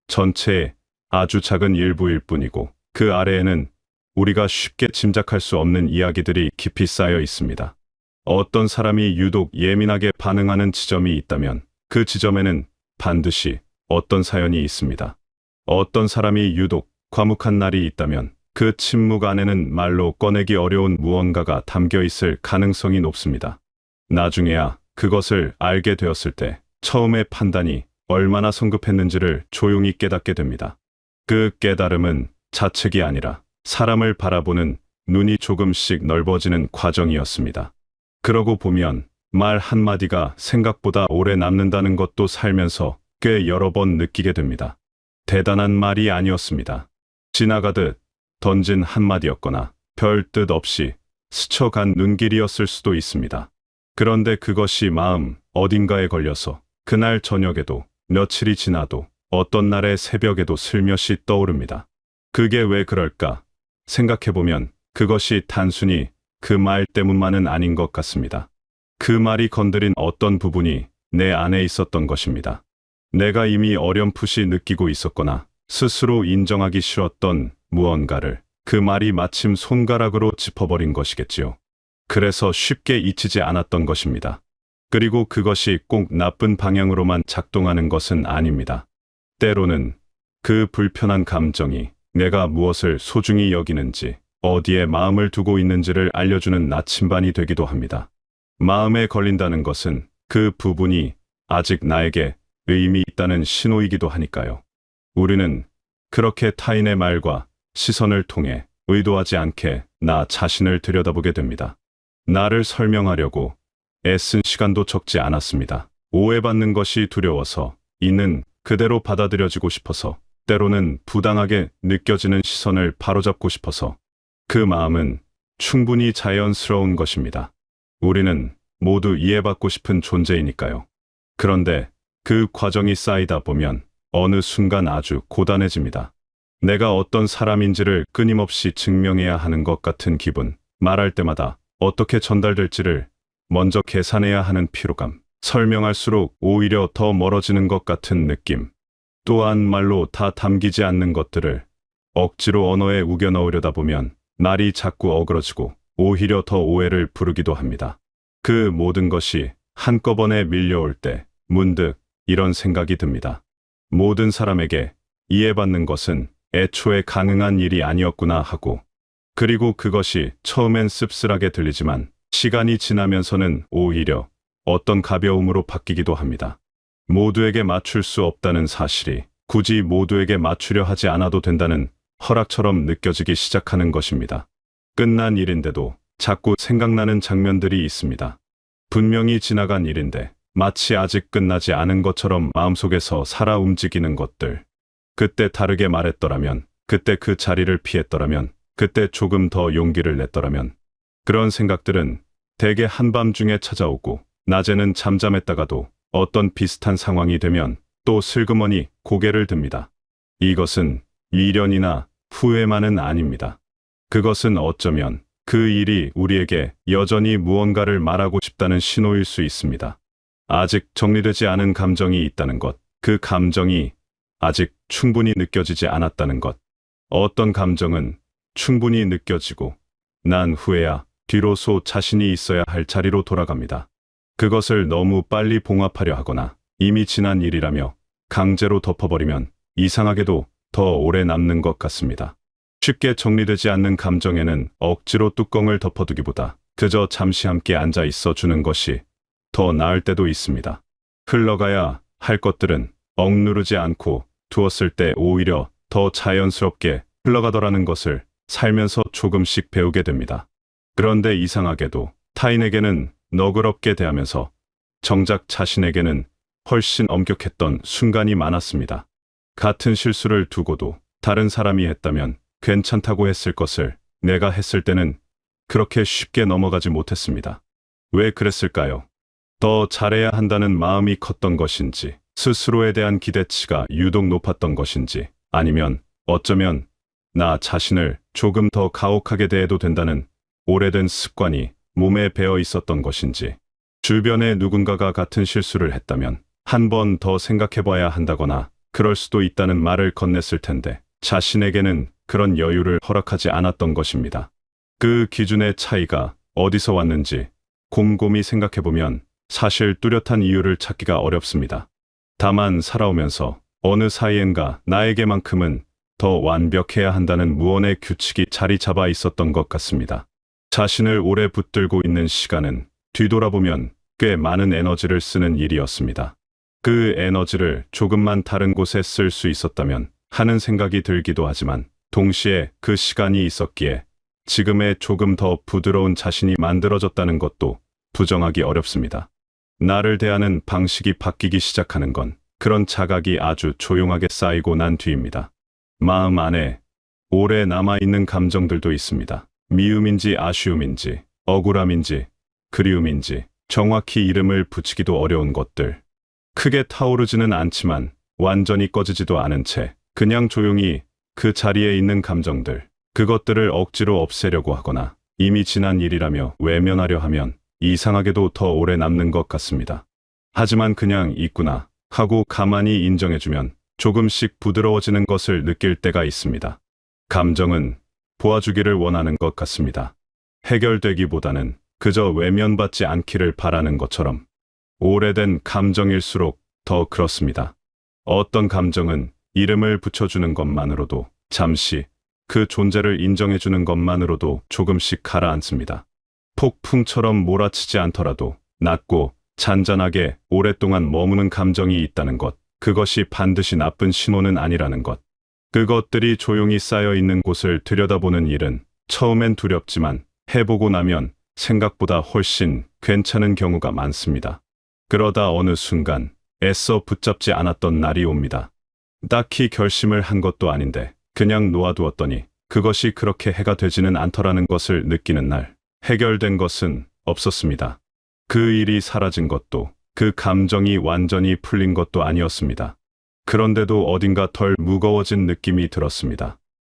전체의 아주 작은 일부일 뿐이고 그 아래에는 우리가 쉽게 짐작할 수 없는 이야기들이 깊이 쌓여 있습니다. 어떤 사람이 유독 예민하게 반응하는 지점이 있다면 그 지점에는 반드시 어떤 사연이 있습니다. 어떤 사람이 유독 과묵한 날이 있다면 그 침묵 안에는 말로 꺼내기 어려운 무언가가 담겨 있을 가능성이 높습니다. 나중에야 그것을 알게 되었을 때 처음의 판단이 얼마나 성급했는지를 조용히 깨닫게 됩니다. 그 깨달음은 자책이 아니라 사람을 바라보는 눈이 조금씩 넓어지는 과정이었습니다. 그러고 보면 말 한마디가 생각보다 오래 남는다는 것도 살면서 꽤 여러 번 느끼게 됩니다. 대단한 말이 아니었습니다. 지나가듯 던진 한마디였거나 별 뜻 없이 스쳐간 눈길이었을 수도 있습니다. 그런데 그것이 마음 어딘가에 걸려서 그날 저녁에도 며칠이 지나도 어떤 날의 새벽에도 슬며시 떠오릅니다. 그게 왜 그럴까 생각해보면 그것이 단순히 그 말 때문만은 아닌 것 같습니다. 그 말이 건드린 어떤 부분이 내 안에 있었던 것입니다. 내가 이미 어렴풋이 느끼고 있었거나 스스로 인정하기 싫었던 무언가를 그 말이 마침 손가락으로 짚어버린 것이겠지요. 그래서 쉽게 잊히지 않았던 것입니다. 그리고 그것이 꼭 나쁜 방향으로만 작동하는 것은 아닙니다. 때로는 그 불편한 감정이 내가 무엇을 소중히 여기는지, 어디에 마음을 두고 있는지를 알려주는 나침반이 되기도 합니다. 마음에 걸린다는 것은 그 부분이 아직 나에게 의미 있다는 신호이기도 하니까요. 우리는 그렇게 타인의 말과 시선을 통해 의도하지 않게 나 자신을 들여다보게 됩니다. 나를 설명하려고 애쓴 시간도 적지 않았습니다. 오해받는 것이 두려워서, 있는 그대로 받아들여지고 싶어서, 때로는 부당하게 느껴지는 시선을 바로잡고 싶어서. 그 마음은 충분히 자연스러운 것입니다. 우리는 모두 이해받고 싶은 존재이니까요. 그런데 그 과정이 쌓이다 보면 어느 순간 아주 고단해집니다. 내가 어떤 사람인지를 끊임없이 증명해야 하는 것 같은 기분, 말할 때마다 어떻게 전달될지를 먼저 계산해야 하는 피로감, 설명할수록 오히려 더 멀어지는 것 같은 느낌, 또한 말로 다 담기지 않는 것들을 억지로 언어에 우겨 넣으려다 보면 말이 자꾸 어그러지고 오히려 더 오해를 부르기도 합니다. 그 모든 것이 한꺼번에 밀려올 때 문득 이런 생각이 듭니다. 모든 사람에게 이해받는 것은 애초에 가능한 일이 아니었구나 하고, 그리고 그것이 처음엔 씁쓸하게 들리지만 시간이 지나면서는 오히려 어떤 가벼움으로 바뀌기도 합니다. 모두에게 맞출 수 없다는 사실이 굳이 모두에게 맞추려 하지 않아도 된다는 허락처럼 느껴지기 시작하는 것입니다. 끝난 일인데도 자꾸 생각나는 장면들이 있습니다. 분명히 지나간 일인데 마치 아직 끝나지 않은 것처럼 마음속에서 살아 움직이는 것들. 그때 다르게 말했더라면, 그때 그 자리를 피했더라면, 그때 조금 더 용기를 냈더라면. 그런 생각들은 대개 한밤중에 찾아오고, 낮에는 잠잠했다가도 어떤 비슷한 상황이 되면 또 슬그머니 고개를 듭니다. 이것은 미련이나 후회만은 아닙니다. 그것은 어쩌면 그 일이 우리에게 여전히 무언가를 말하고 싶다는 신호일 수 있습니다. 아직 정리되지 않은 감정이 있다는 것, 그 감정이 아직 충분히 느껴지지 않았다는 것. 어떤 감정은 충분히 느껴지고 난 후에야 뒤로소 자신이 있어야 할 자리로 돌아갑니다. 그것을 너무 빨리 봉합하려 하거나 이미 지난 일이라며 강제로 덮어버리면 이상하게도 더 오래 남는 것 같습니다. 쉽게 정리되지 않는 감정에는 억지로 뚜껑을 덮어두기보다 그저 잠시 함께 앉아 있어 주는 것이 더 나을 때도 있습니다. 흘러가야 할 것들은 억누르지 않고 두었을 때 오히려 더 자연스럽게 흘러가더라는 것을 살면서 조금씩 배우게 됩니다. 그런데 이상하게도 타인에게는 너그럽게 대하면서 정작 자신에게는 훨씬 엄격했던 순간이 많았습니다. 같은 실수를 두고도 다른 사람이 했다면 괜찮다고 했을 것을 내가 했을 때는 그렇게 쉽게 넘어가지 못했습니다. 왜 그랬을까요? 더 잘해야 한다는 마음이 컸던 것인지, 스스로에 대한 기대치가 유독 높았던 것인지, 아니면 어쩌면 나 자신을 조금 더 가혹하게 대해도 된다는 오래된 습관이 몸에 배어 있었던 것인지, 주변에 누군가가 같은 실수를 했다면 한 번 더 생각해봐야 한다거나 그럴 수도 있다는 말을 건넸을 텐데 자신에게는 그런 여유를 허락하지 않았던 것입니다. 그 기준의 차이가 어디서 왔는지 곰곰이 생각해보면 사실 뚜렷한 이유를 찾기가 어렵습니다. 다만 살아오면서 어느 사이엔가 나에게만큼은 더 완벽해야 한다는 무언의 규칙이 자리 잡아 있었던 것 같습니다. 자신을 오래 붙들고 있는 시간은 뒤돌아보면 꽤 많은 에너지를 쓰는 일이었습니다. 그 에너지를 조금만 다른 곳에 쓸 수 있었다면 하는 생각이 들기도 하지만 동시에 그 시간이 있었기에 지금의 조금 더 부드러운 자신이 만들어졌다는 것도 부정하기 어렵습니다. 나를 대하는 방식이 바뀌기 시작하는 건 그런 자각이 아주 조용하게 쌓이고 난 뒤입니다. 마음 안에 오래 남아있는 감정들도 있습니다. 미움인지 아쉬움인지 억울함인지 그리움인지 정확히 이름을 붙이기도 어려운 것들. 크게 타오르지는 않지만 완전히 꺼지지도 않은 채 그냥 조용히 그 자리에 있는 감정들, 그것들을 억지로 없애려고 하거나 이미 지난 일이라며 외면하려 하면 이상하게도 더 오래 남는 것 같습니다. 하지만 그냥 있구나 하고 가만히 인정해주면 조금씩 부드러워지는 것을 느낄 때가 있습니다. 감정은 보아주기를 원하는 것 같습니다. 해결되기보다는 그저 외면받지 않기를 바라는 것처럼 오래된 감정일수록 더 그렇습니다. 어떤 감정은 이름을 붙여주는 것만으로도 잠시 그 존재를 인정해주는 것만으로도 조금씩 가라앉습니다. 폭풍처럼 몰아치지 않더라도 낮고 잔잔하게 오랫동안 머무는 감정이 있다는 것, 그것이 반드시 나쁜 신호는 아니라는 것. 그것들이 조용히 쌓여 있는 곳을 들여다보는 일은 처음엔 두렵지만 해보고 나면 생각보다 훨씬 괜찮은 경우가 많습니다. 그러다 어느 순간 애써 붙잡지 않았던 날이 옵니다. 딱히 결심을 한 것도 아닌데 그냥 놓아두었더니 그것이 그렇게 해가 되지는 않더라는 것을 느끼는 날. 해결된 것은 없었습니다. 그 일이 사라진 것도 그 감정이 완전히 풀린 것도 아니었습니다. 그런데도 어딘가 덜 무거워진 느낌이 들었습니다.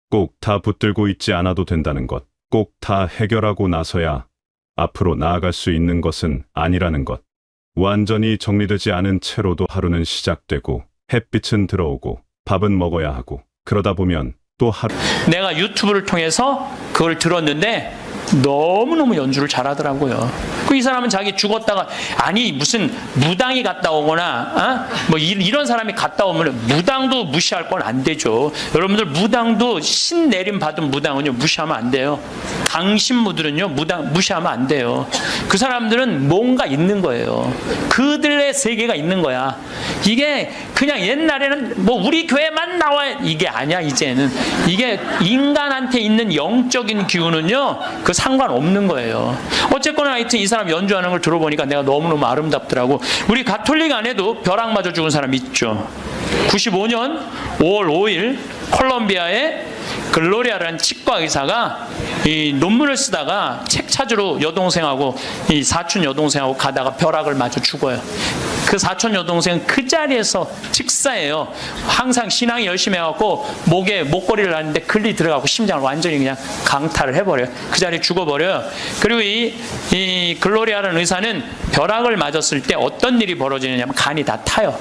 꼭 다 붙들고 있지 않아도 된다는 것, 꼭 다 해결하고 나서야 앞으로 나아갈 수 있는 것은 아니라는 것. 완전히 정리되지 않은 채로도 하루는 시작되고 햇빛은 들어오고 밥은 먹어야 하고 그러다 보면 또 하루. 내가 유튜브를 통해서 그걸 들었는데 너무너무 연주를 잘하더라고요. 이 사람은 자기 죽었다가 아니 무슨 무당이 갔다 오거나 뭐 이런 사람이 갔다 오면 무당도 무시할 건 안 되죠. 여러분들 무당도 신 내림 받은 무당은요 무시하면 안 돼요. 강신무들은요 무당 무시하면 안 돼요. 그 사람들은 뭔가 있는 거예요. 그들의 세계가 있는 거야. 이게 그냥 옛날에는 뭐 우리 교회만 나와 이게 아니야. 이제는 이게 인간한테 있는 영적인 기운은요 그 상관없는 거예요. 어쨌거나 하여튼 이 사람 연주하는 걸 들어보니까 내가 너무너무 아름답더라고. 우리 가톨릭 안에도 벼락 맞아 죽은 사람 있죠. 95년 5월 5일 콜롬비아의 글로리아라는 치과 의사가 이 논문을 쓰다가 책 찾으러 여동생하고 이 사촌 여동생하고 가다가 벼락을 맞아 죽어요. 그 사촌 여동생은 그 자리에서 즉사예요. 항상 신앙이 열심히 해갖고 목에 목걸이를 하는데 글리 들어가고 심장을 완전히 그냥 강탈을 해버려요. 그 자리에 죽어버려요. 그리고 이 글로리아라는 의사는 벼락을 맞았을 때 어떤 일이 벌어지느냐면 간이 다 타요.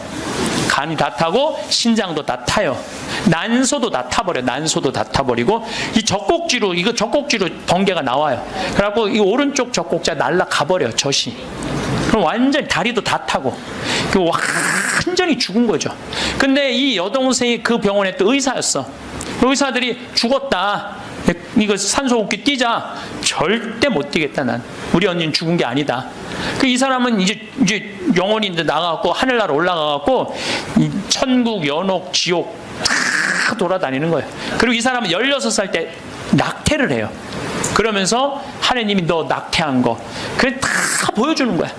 간이 다 타고 신장도 다 타요. 난소도 다 타버려요. 난소도 다 타버리고 이 젖꼭지로 번개가 나와요. 그래갖고 이 오른쪽 젖꼭지가 날아가버려요. 젖이. 그럼 완전히 다리도 다 타고 완전히 죽은 거죠. 근데 이 여동생이 그 병원에 또 의사였어. 의사들이 죽었다. 이거 산소호흡기 뛰자. 절대 못 뛰겠다. 난 우리 언니는 죽은 게 아니다. 이 사람은 이제 영혼이 이제 나가갖고 하늘나라 올라가갖고 천국, 연옥, 지옥 다 돌아다니는 거예요. 그리고 이 사람은 16살 때 낙태를 해요. 그러면서 하나님이 너 낙태한 거 그래 다 보여주는 거야.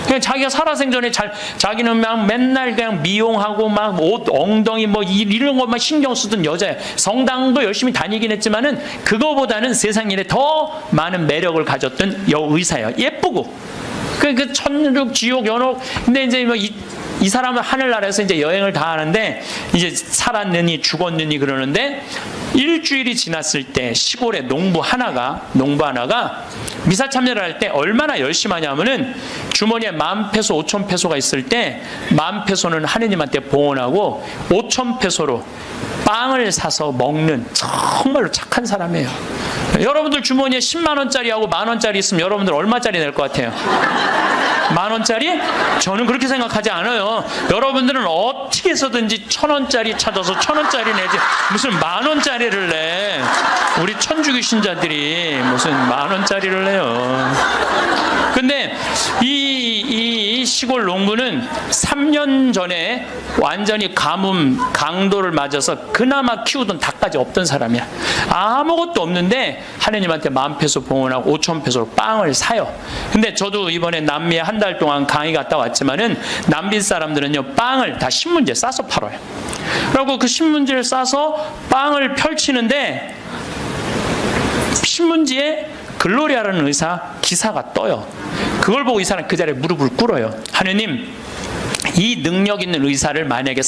그냥 자기가 살아생전에 자기는 막 맨날 그냥 미용하고 막 옷 엉덩이 뭐 이런 것만 신경 쓰던 여자예요. 성당도 열심히 다니긴 했지만은 그거보다는 세상 일에 더 많은 매력을 가졌던 여의사예요. 예쁘고 그 천국 지옥 연옥. 근데 이제 뭐 이 사람은 하늘나라에서 이제 여행을 다 하는데 이제 살았느니 죽었느니 그러는데 일주일이 지났을 때 시골의 농부 하나가 미사 참여를 할 때 얼마나 열심히 하냐면은 주머니에 10,000페소, 5,000페소가 있을 때 10,000페소는 하느님한테 봉헌하고 5,000페소로 빵을 사서 먹는 정말로 착한 사람이에요. 여러분들 주머니에 10만 원짜리하고 10,000원짜리 있으면 여러분들 얼마짜리 낼 것 같아요? 10,000원짜리? 저는 그렇게 생각하지 않아요. 여러분들은 어떻게 해서든지 1,000원짜리 찾아서 1,000원짜리 내지 무슨 10,000원짜리를 내. 우리 천주교 신자들이 무슨 10,000원짜리를 내요. 근데 이 시골 농부는 3년 전에 완전히 가뭄, 강도를 맞아서 그나마 키우던 닭까지 없던 사람이야. 아무것도 없는데 하느님한테 10,000페소 봉헌하고 5,000페소로 빵을 사요. 근데 저도 이번에 남미에 한 달 동안 강의 갔다 왔지만은 남미 사람들은요, 빵을 다 신문지에 싸서 팔아요. 그리고 그 신문지를 싸서 빵을 펼치는데 신문지에 글로리아라는 의사 기사가 떠요. 그걸 보고 이 사람 그 자리에 무릎을 꿇어요. 하느님, 이 능력 있는 의사를 만약에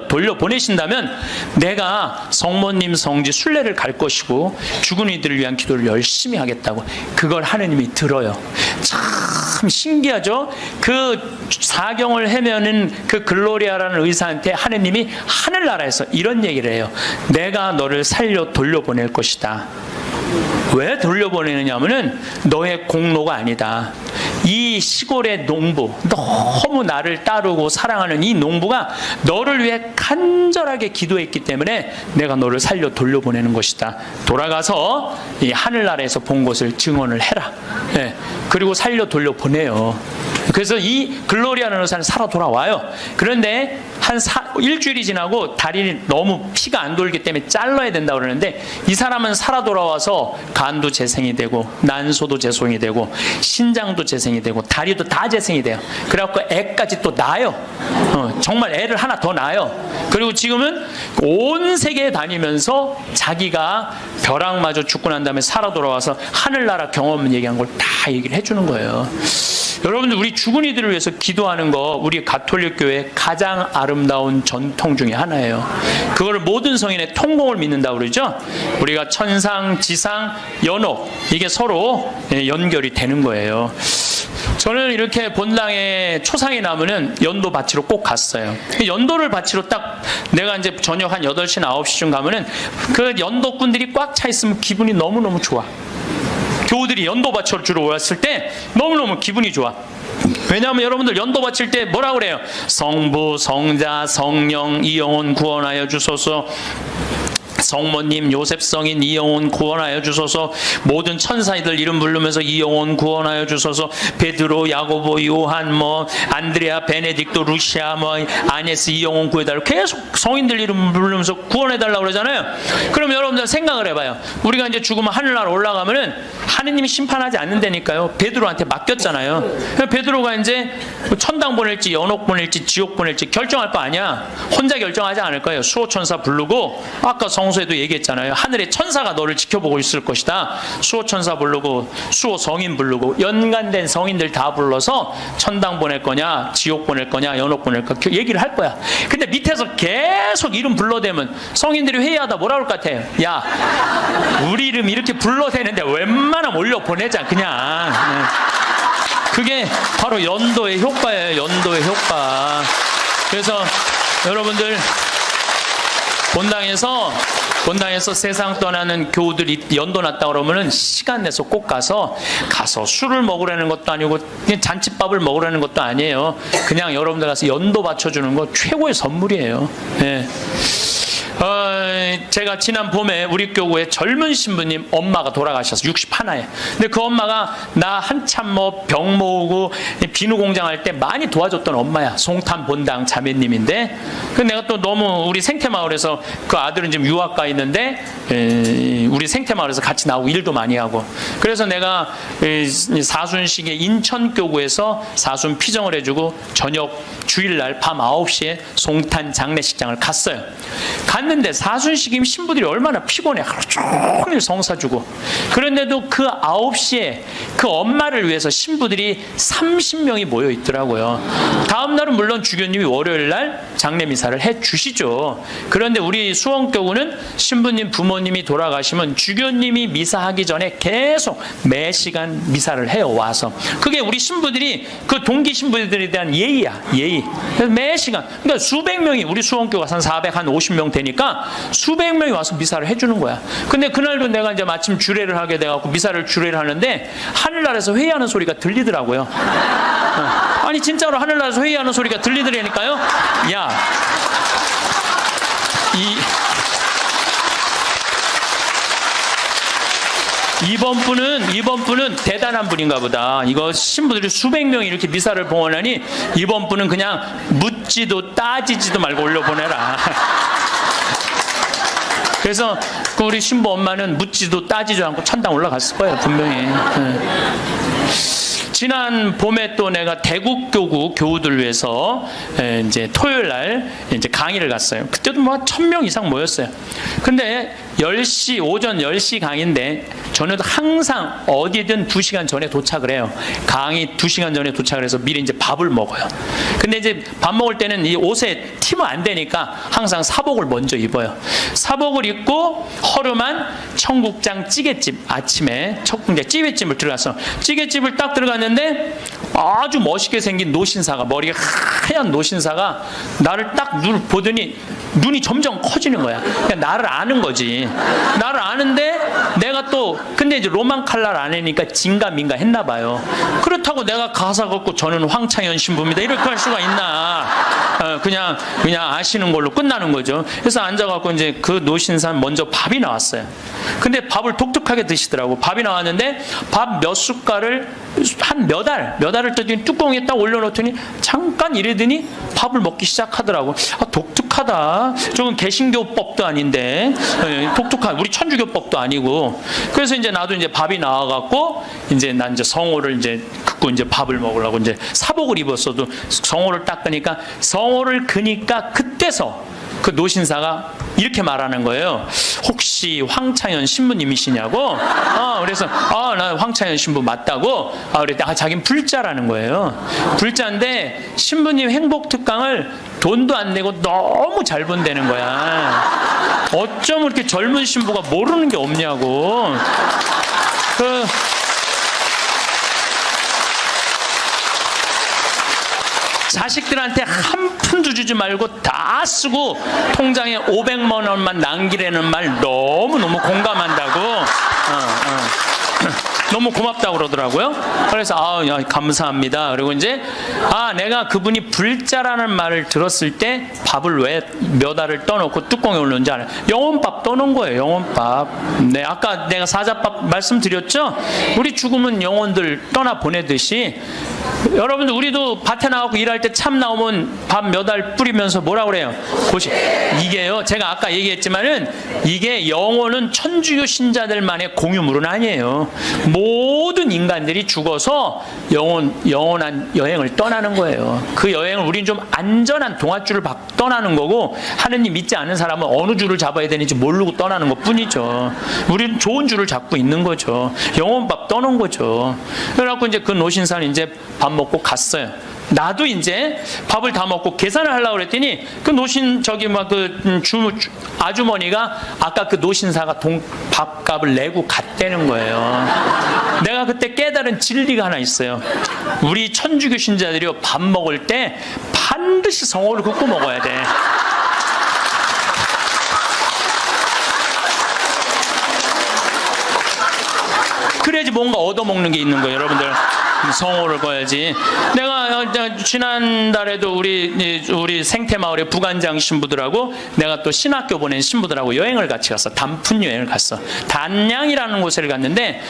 돌려보내신다면 내가 성모님 성지 순례를 갈 것이고 죽은 이들을 위한 기도를 열심히 하겠다고. 그걸 하느님이 들어요. 참 신기하죠? 그 사경을 헤매는 그 글로리아라는 의사한테 하느님이 하늘나라에서 이런 얘기를 해요. 내가 너를 살려 돌려보낼 것이다. 왜 돌려보내느냐면은 너의 공로가 아니다. 이 시골의 농부, 너무 나를 따르고 사랑하는 이 농부가 너를 위해 간절하게 기도했기 때문에 내가 너를 살려 돌려보내는 것이다. 돌아가서 이 하늘나라에서 본 것을 증언을 해라. 네. 그리고 살려 돌려보내요. 그래서 이 글로리아라는 의사는 살아 돌아와요. 그런데 한 일주일이 지나고 다리는 너무 피가 안 돌기 때문에 잘라야 된다고 그러는데 이 사람은 살아 돌아와서 간도 재생이 되고 난소도 재생이 되고 신장도 재생이 되고 다리도 다 재생이 돼요. 그래갖고 애까지 또 낳아요. 정말 애를 하나 더 낳아요. 그리고 지금은 온 세계에 다니면서 자기가 벼락마저 죽고 난 다음에 살아 돌아와서 하늘나라 경험 얘기한 걸 다 얘기를 해주는 거예요. 여러분들, 우리 죽은 이들을 위해서 기도하는 거 우리 가톨릭 교회의 가장 아름다운 전통 중에 하나예요. 그거를 모든 성인의 통공을 믿는다고 그러죠. 우리가 천상, 지상, 연옥, 이게 서로 연결이 되는 거예요. 저는 이렇게 본당에 초상이 나면은 연도 바치러 꼭 갔어요. 연도를 바치러 딱 내가 이제 저녁 한 8시나 9시쯤 가면은 그 연도꾼들이 꽉 차 있으면 기분이 너무너무 좋아. 교우들이 연도 바치러 주러 왔을 때 너무너무 기분이 좋아. 왜냐하면 여러분들 연도 바칠 때 뭐라고 그래요? 성부, 성자, 성령, 이 영혼 구원하여 주소서. 성모님, 요셉 성인 이 영혼 구원하여 주소서. 모든 천사들 이름 부르면서 이 영혼 구원하여 주소서. 베드로, 야고보, 요한, 안드레아, 베네딕토, 루시아, 아네스 이 영혼 구해달라고 계속 성인들 이름 부르면서 구원해달라고 그러잖아요. 그럼 여러분들 생각을 해봐요. 우리가 이제 죽으면 하늘나라 올라가면은 하느님이 심판하지 않는다니까요. 베드로한테 맡겼잖아요. 베드로가 이제 천당 보낼지 연옥 보낼지 지옥 보낼지 결정할 거 아니야. 혼자 결정하지 않을 거예요. 수호천사 부르고, 아까 성서에도 얘기했잖아요. 하늘의 천사가 너를 지켜보고 있을 것이다. 수호천사 부르고 수호 성인 부르고 연관된 성인들 다 불러서 천당 보낼 거냐 지옥 보낼 거냐 연옥 보낼 거냐 얘기를 할 거야. 근데 밑에서 계속 이름 불러대면 성인들이 회의하다 뭐라 그럴 것 같아요? 야, 우리 이름 이렇게 불러대는데 웬만하면 올려 보내자 그냥. 그게 바로 연도의 효과예요. 연도의 효과. 그래서 여러분들 본당에서 세상 떠나는 교우들이 연도 났다 그러면은 시간 내서 꼭 가서 술을 먹으라는 것도 아니고 그냥 잔치밥을 먹으라는 것도 아니에요. 그냥 여러분들 가서 연도 바쳐주는 거 최고의 선물이에요. 네. 제가 지난 봄에 우리 교구에 젊은 신부님 엄마가 돌아가셔서 61에. 근데 그 엄마가 나 한참 병 모으고 비누 공장 할 때 많이 도와줬던 엄마야. 송탄 본당 자매님인데. 그 내가 또 너무 우리 생태마을에서 그 아들은 지금 유학 가 있는데 우리 생태마을에서 같이 나오고 일도 많이 하고. 그래서 내가 사순식에 인천교구에서 사순 피정을 해주고 저녁 주일날 밤 9시에 송탄 장례식장을 갔어요. 갔는데 사순식이면 신부들이 얼마나 피곤해. 하루 종일 성사 주고. 그런데도 그 9시에 그 엄마를 위해서 신부들이 30명이 모여 있더라고요. 다음 날은 물론 주교님이 월요일날 장례미사를 해주시죠. 그런데 우리 수원교구는 신부님 부모님이 돌아가시면 주교님이 미사하기 전에 계속 매 시간 미사를 해요. 와서. 그게 우리 신부들이 그 동기 신부들에 대한 예의야. 예의. 그래서 매 시간. 그러니까 수백 명이 우리 수원교가 한 450명 되니까 수백 명이 와서 미사를 해주는 거야. 근데 그날도 내가 이제 마침 주례를 하게 돼갖고 미사를 주례를 하는데 하늘나라에서 회의하는 소리가 들리더라고요. 아니 진짜로 하늘나라에서 회의하는 소리가 들리더라니까요. 야, 이번 분은 대단한 분인가 보다. 이거 신부들이 수백 명이 이렇게 미사를 봉헌하니 이번 분은 그냥 묻지도 따지지도 말고 올려보내라. 그래서 그 우리 신부 엄마는 묻지도 따지지도 않고 천당 올라갔을 거예요, 분명히. 지난 봄에 또 내가 대국교구 교우들 위해서 이제 토요일 날 이제 강의를 갔어요. 그때도 뭐 1000명 이상 모였어요. 근데 10시, 오전 10시 강의인데 저는 항상 어디든 2시간 전에 도착을 해요. 강의 2시간 전에 도착을 해서 미리 이제 밥을 먹어요. 근데 이제 밥 먹을 때는 이 옷에 튀면 안 되니까 항상 사복을 먼저 입어요. 사복을 입고 허름한 청국장 찌개집, 아침에 청국장 찌개집을 들어가서 찌개집을 딱 들어갔는데 아주 멋있게 생긴 노신사가, 머리가 하얀 노신사가 나를 딱 보더니 눈이 점점 커지는 거야. 그러니까 나를 아는 거지. 나를 아는데 내가 또 근데 이제 로만 칼날 아내니까 진가민가 했나 봐요. 그렇다고 내가 가사 걷고 저는 황창현 신부입니다 이렇게 할 수가 있나. 그냥 아시는 걸로 끝나는 거죠. 그래서 앉아갖고 이제 그 노신산 먼저 밥이 나왔어요. 근데 밥을 독특하게 드시더라고. 밥이 나왔는데 밥 몇 숟갈을 한 몇 알을 떠더니 뚜껑에 딱 올려놓더니 잠깐 이러더니 밥을 먹기 시작하더라고. 독특하다. 저건 개신교법도 아닌데, 독특한 우리 천주교법도 아니고. 그래서 이제 나도 이제 밥이 나와갖고 이제 난 이제 성호를 이제 긋고 이제 밥을 먹으려고 이제 사복을 입었어도 성호를 닦으니까 성호를 그니까 그때서 그 노신사가 이렇게 말하는 거예요. 혹시 황창현 신부님이시냐고? 그래서 나 황창현 신부 맞다고. 그랬더니 자긴 불자라는 거예요. 불자인데 신부님 행복 특강을 돈도 안 내고 너무 잘 본다는 거야. 어쩜 이렇게 젊은 신부가 모르는 게 없냐고. 자식들한테 한 푼도 주지 말고 다 쓰고 통장에 500만 원만 남기라는 말 너무너무 공감한다고. 너무 고맙다고 그러더라고요. 그래서 감사합니다. 그리고 이제 내가 그분이 불자라는 말을 들었을 때 밥을 왜 몇 알을 떠놓고 뚜껑에 올렸는지 알아요. 영혼밥 떠놓은 거예요. 영혼밥. 네, 아까 내가 사자밥 말씀드렸죠. 우리 죽으면 영혼들 떠나 보내듯이 여러분들 우리도 밭에 나가고 일할 때 참 나오면 밥 몇 알 뿌리면서 뭐라 그래요? 이게요. 제가 아까 얘기했지만은 이게 영혼은 천주교 신자들만의 공유물은 아니에요. 모든 인간들이 죽어서 영원한 여행을 떠나는 거예요. 그 여행을 우리는 좀 안전한 동아줄을 떠나는 거고 하느님 믿지 않는 사람은 어느 줄을 잡아야 되는지 모르고 떠나는 것 뿐이죠. 우리는 좋은 줄을 잡고 있는 거죠. 영혼밥 떠는 거죠. 그래갖고 이제 그 노신사는 이제 밥 먹고 갔어요. 나도 이제 밥을 다 먹고 계산을 하려고 그랬더니 그 노신 아주머니가 아까 그 노신사가 밥값을 내고 갔다는 거예요. 내가 그때 깨달은 진리가 하나 있어요. 우리 천주교 신자들이 밥 먹을 때 반드시 성호를 긋고 먹어야 돼. 그래야지 뭔가 얻어먹는 게 있는 거예요, 여러분들. 성호를 꺼야지. 내가 지난달에도 우리 생태마을의 부관장 신부들하고 내가 또 신학교 보낸 신부들하고 여행을 같이 갔어. 단풍 여행을 갔어. 단양이라는 곳을 갔는데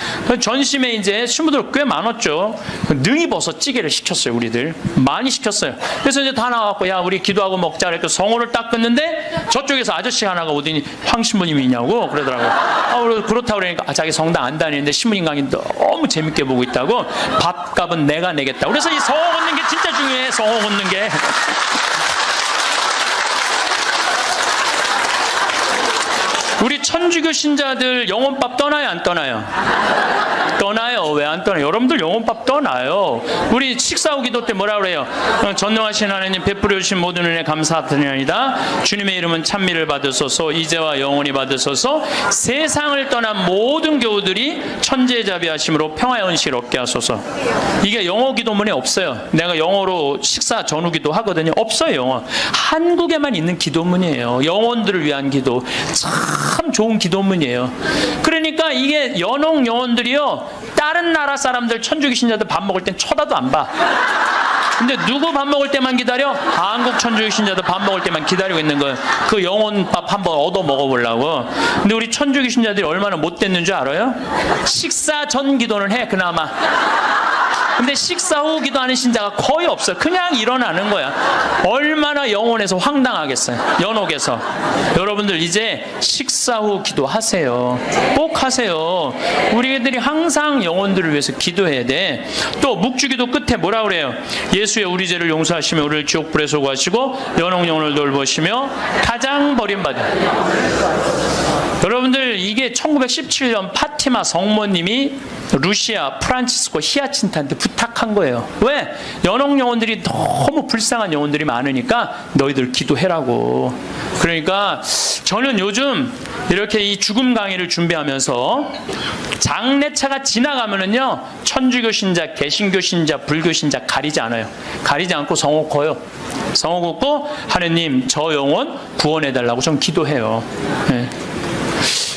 전심에 이제 신부들 꽤 많았죠. 능이버섯 찌개를 시켰어요. 우리들 많이 시켰어요. 그래서 이제 다 나와갖고 야 우리 기도하고 먹자 그랬고 성호를 딱 끊는데 저쪽에서 아저씨 하나가 오더니 황 신부님이냐고 그러더라고. 그렇다고 그러니까 자기 성당 안 다니는데 신부님 강의 너무 재밌게 보고 있다고. 밥값은 내가 내겠다. 그래서 이 성호 걷는 게 진짜 중요해. 성호 걷는 게. 우리 천주교 신자들 영혼밥 떠나요, 안 떠나요? 떠나요. 왜 안 떠나요? 여러분들 영혼밥 떠나요. 우리 식사후 기도 때 뭐라 그래요? 전능하신 하나님 베풀어 주신 모든 은혜 감사드리나이다. 주님의 이름은 찬미를 받으소서 이제와 영원히 받으소서. 세상을 떠난 모든 교우들이 천재자비하심으로 평화의恩식을 얻게 하소서. 이게 영어 기도문에 없어요. 내가 영어로 식사 전후 기도 하거든요. 없어요. 영어. 한국에만 있는 기도문이에요. 영혼들을 위한 기도. 참 좋은 기도문이에요. 그러니까 이게 연옥 영혼들이요 다른 나라 사람들 천주교 신자들 밥 먹을 땐 쳐다도 안 봐. 근데 누구 밥 먹을 때만 기다려? 한국 천주교 신자들 밥 먹을 때만 기다리고 있는 거예요. 그 영혼밥 한번 얻어 먹어보려고. 근데 우리 천주교 신자들이 얼마나 못됐는 줄 알아요? 식사 전 기도는 해, 그나마. 근데 식사 후 기도하는 신자가 거의 없어요. 그냥 일어나는 거야. 얼마나 영혼에서 황당하겠어요. 연옥에서. 여러분들 이제 식사 후 기도하세요. 꼭 하세요. 우리 애들이 항상 영혼들을 위해서 기도해야 돼. 또 묵주기도 끝에 뭐라 그래요? 예수의 우리 죄를 용서하시며 우리를 지옥불에 소구하시고 연옥 영혼을 돌보시며 가장 버림받은. 여러분들 이게 1917년 파티마 성모님이 루시아 프란치스코 히아친트한테 부탁한 거예요. 왜? 연옥 영혼들이 너무 불쌍한 영혼들이 많으니까 너희들 기도해라고. 그러니까 저는 요즘 이렇게 이 죽음 강의를 준비하면서 장례차가 지나가면은요, 천주교 신자, 개신교 신자, 불교 신자 가리지 않아요. 가리지 않고 성호 커요. 성호 걷고 하느님 저 영혼 구원해달라고 좀 기도해요. 네.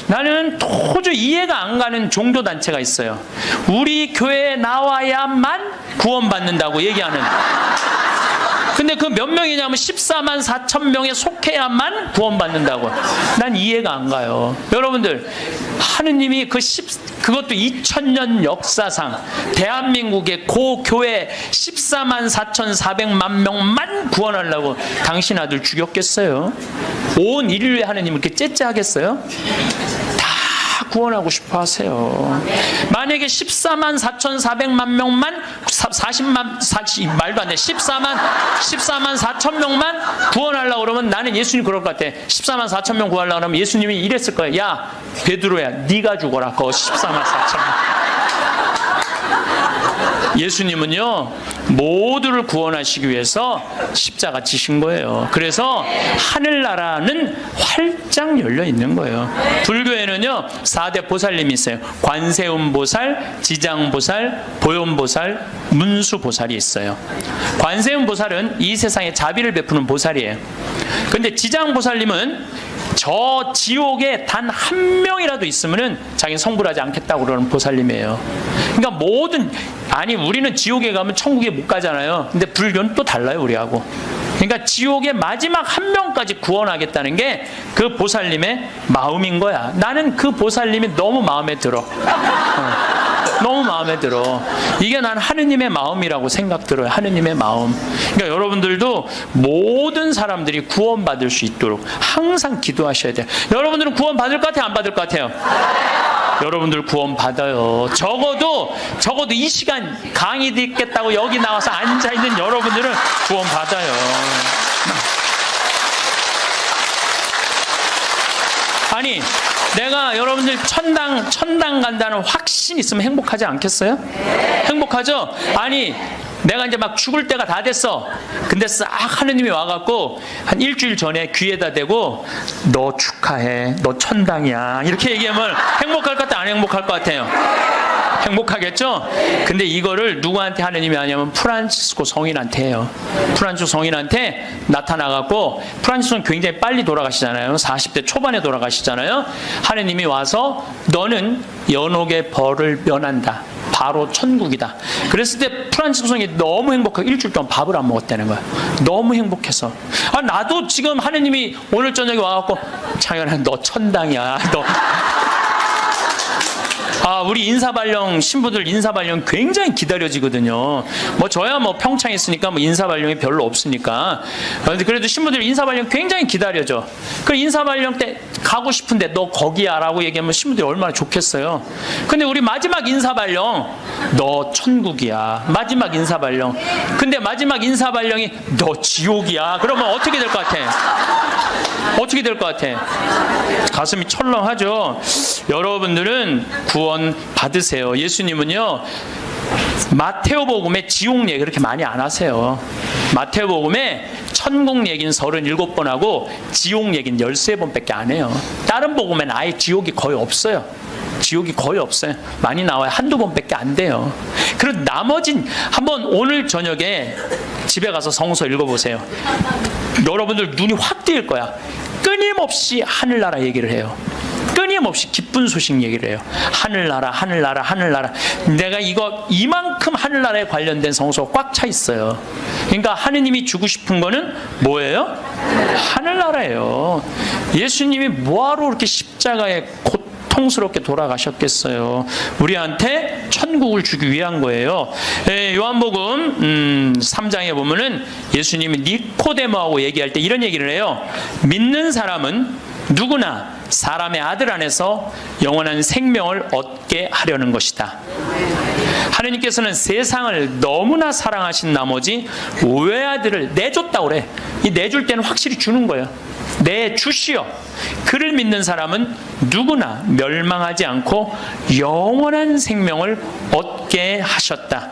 나는 도저히 이해가 안 가는 종교단체가 있어요. 우리 교회에 나와야만 구원받는다고 얘기하는. 근데 그 몇 명이냐면 14만 4천 명에 속해야만 구원받는다고. 난 이해가 안 가요. 여러분들, 하느님이 그것도 2000년 역사상 대한민국의 고교회 14만 4,400만 명만 구원하려고 당신 아들 죽였겠어요? 온 인류의 하느님을 이렇게 째째하겠어요? 구원하고 싶어 하세요. 만약에 14만 4,400만 명만 14만 4천 명만 구원하려고 그러면 나는 예수님 그럴 것 같아. 14만 4천 명 구하려고 그러면 예수님이 이랬을 거야. 야 베드로야 네가 죽어라. 그거 14만 4천 명. 예수님은요 모두를 구원하시기 위해서 십자가 지신 거예요. 그래서 하늘나라는 활짝 열려 있는 거예요. 불교에는요 4대 보살님이 있어요. 관세음보살, 지장보살, 보현보살, 문수보살이 있어요. 관세음보살은 이 세상에 자비를 베푸는 보살이에요. 근데 지장보살님은 저 지옥에 단 한 명이라도 있으면은 자기는 성불하지 않겠다고 그러는 보살님이에요. 그러니까 우리는 지옥에 가면 천국에 못 가잖아요. 근데 불교는 또 달라요, 우리하고. 그러니까 지옥의 마지막 한 명까지 구원하겠다는 게 그 보살님의 마음인 거야. 나는 그 보살님이 너무 마음에 들어. 너무 마음에 들어. 이게 난 하느님의 마음이라고 생각 들어요. 하느님의 마음. 그러니까 여러분들도 모든 사람들이 구원받을 수 있도록 항상 기도하셔야 돼요. 여러분들은 구원받을 것 같아요? 안 받을 것 같아요? 여러분들 구원받아요. 적어도 이 시간 강의 듣겠다고 여기 나와서 앉아있는 여러분들은 구원받아요. 아니 내가 여러분들 천당 간다는 확신 있으면 행복하지 않겠어요? 행복하죠? 아니 내가 이제 막 죽을 때가 다 됐어. 근데 싹 하느님이 와갖고 한 일주일 전에 귀에다 대고 너 축하해, 너 천당이야 이렇게 얘기하면 행복할 것 같아? 안 행복할 것 같아요? 행복하겠죠? 근데 이거를 누구한테 하느님이 하냐면 프란치스코 성인한테 해요. 프란치스코 성인한테 나타나갖고, 프란치스코는 굉장히 빨리 돌아가시잖아요. 40대 초반에 돌아가시잖아요. 하느님이 와서 너는 연옥의 벌을 면한다. 바로 천국이다. 그랬을 때 프란치스코 성이 너무 행복하고 일주일 동안 밥을 안 먹었다는 거야. 너무 행복해서. 나도 지금 하느님이 오늘 저녁에 와갖고 창현아 너 천당이야. 너 우리 인사발령 신부들 인사발령 굉장히 기다려지거든요. 저야 평창에 있으니까 인사발령이 별로 없으니까. 그래도 신부들 인사발령 굉장히 기다려져. 그 인사발령 때 가고 싶은데 너 거기야라고 얘기하면 신부들이 얼마나 좋겠어요. 근데 우리 마지막 인사발령 너 천국이야. 마지막 인사발령. 근데 마지막 인사발령이 너 지옥이야. 그러면 어떻게 될 것 같아? 어떻게 될 것 같아? 가슴이 철렁하죠. 여러분들은 구원 받으세요. 예수님은요 마테오복음에 지옥 얘기 그렇게 많이 안 하세요. 마테오복음에 천국 얘기는 37번 하고 지옥 얘기는 13번밖에 안 해요. 다른 복음에는 아예 지옥이 거의 없어요. 지옥이 거의 없어요. 많이 나와요. 한두 번밖에 안 돼요. 그리고 나머진 한번 오늘 저녁에 집에 가서 성서 읽어보세요. 여러분들 눈이 확 뜨일 거야. 끊임없이 하늘나라 얘기를 해요. 끊임없이 기쁜 소식 얘기를 해요. 하늘나라, 하늘나라, 하늘나라. 내가 이만큼 하늘나라에 관련된 성서가 꽉 차 있어요. 그러니까 하느님이 주고 싶은 거는 뭐예요? 하늘나라예요. 예수님이 뭐하러 그렇게 십자가에 고통스럽게 돌아가셨겠어요. 우리한테 천국을 주기 위한 거예요. 요한복음 3장에 보면은 예수님이 니코데모하고 얘기할 때 이런 얘기를 해요. 믿는 사람은 누구나 사람의 아들 안에서 영원한 생명을 얻게 하려는 것이다. 하느님께서는 세상을 너무나 사랑하신 나머지 외아들을 내줬다고 그래. 이 내줄 때는 확실히 주는 거예요. 내주시오. 그를 믿는 사람은 누구나 멸망하지 않고 영원한 생명을 얻게 하셨다.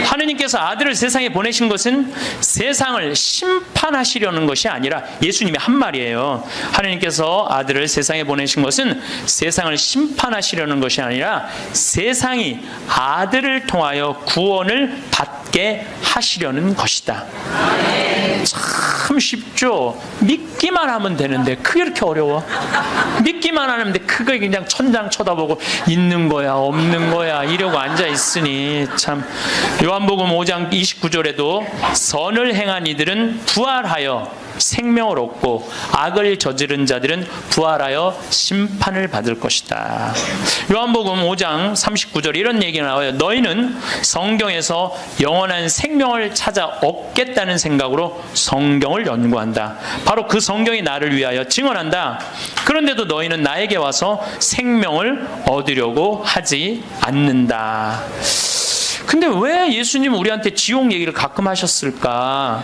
하느님께서 아들을 세상에 보내신 것은 세상을 심판하시려는 것이 아니라, 예수님이 한 말이에요. 하느님께서 아들을 세상에 보내신 것은 세상을 심판하시려는 것이 아니라 세상이 아들을 통하여 구원을 받게 하시려는 것이다. 참 쉽죠. 믿기만 하면 되는데 그게 이렇게 어려워? 믿기만 하는데 그게 그냥 천장 쳐다보고 있는 거야 없는 거야 이러고 앉아있으니 참. 요한복음 5장 29절에도 선을 행한 이들은 부활하여 생명을 얻고 악을 저지른 자들은 부활하여 심판을 받을 것이다. 요한복음 5장 39절에 이런 얘기가 나와요. 너희는 성경에서 영원한 생명을 찾아 얻겠다는 생각으로 성경을 연구한다. 바로 그 성경이 나를 위하여 증언한다. 그런데도 너희는 나에게 와서 생명을 얻으려고 하지 않는다. 근데 왜 예수님은 우리한테 지옥 얘기를 가끔 하셨을까?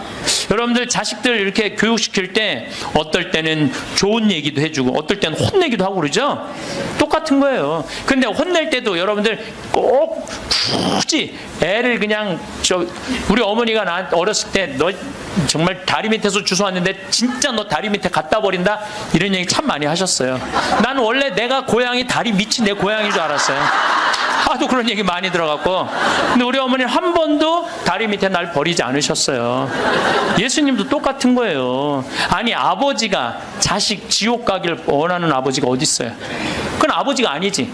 여러분들 자식들 이렇게 교육시킬 때 어떨 때는 좋은 얘기도 해주고 어떨 때는 혼내기도 하고 그러죠? 똑같은 거예요. 근데 혼낼 때도 여러분들 꼭 굳이 애를 그냥 우리 어머니가 나 어렸을 때 너 정말 다리 밑에서 주워왔는데 진짜 너 다리 밑에 갖다 버린다? 이런 얘기 참 많이 하셨어요. 나는 원래 내가 고향이 다리 밑이 내 고향인 줄 알았어요. 하도 그런 얘기 많이 들어갔고. 근데 우리 어머니는 한 번도 다리 밑에 날 버리지 않으셨어요. 예수님도 똑같은 거예요. 아니 아버지가 자식 지옥 가기를 원하는 아버지가 어디 있어요? 그건 아버지가 아니지.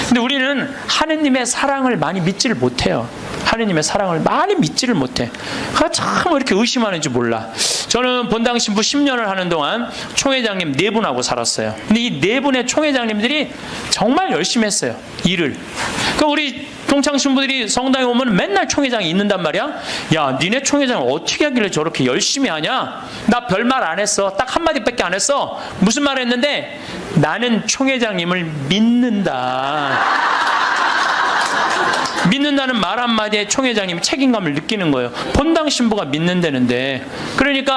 근데 우리는 하느님의 사랑을 많이 믿지를 못해요. 하느님의 사랑을 많이 믿지를 못해. 그러니까 참 이렇게 의심하는지 몰라. 저는 본당 신부 10년을 하는 동안 총회장님 4분하고 살았어요. 근데 이 4분의 총회장님들이 정말 열심히 했어요. 일을. 그러니까 우리 동창 신부들이 성당에 오면 맨날 총회장이 있는단 말이야. 야, 니네 총회장을 어떻게 하길래 저렇게 열심히 하냐? 나 별말 안 했어. 딱 한마디밖에 안 했어. 무슨 말 했는데? 나는 총회장님을 믿는다. 믿는다는 말 한마디에 총회장님이 책임감을 느끼는 거예요. 본당 신부가 믿는다는데. 그러니까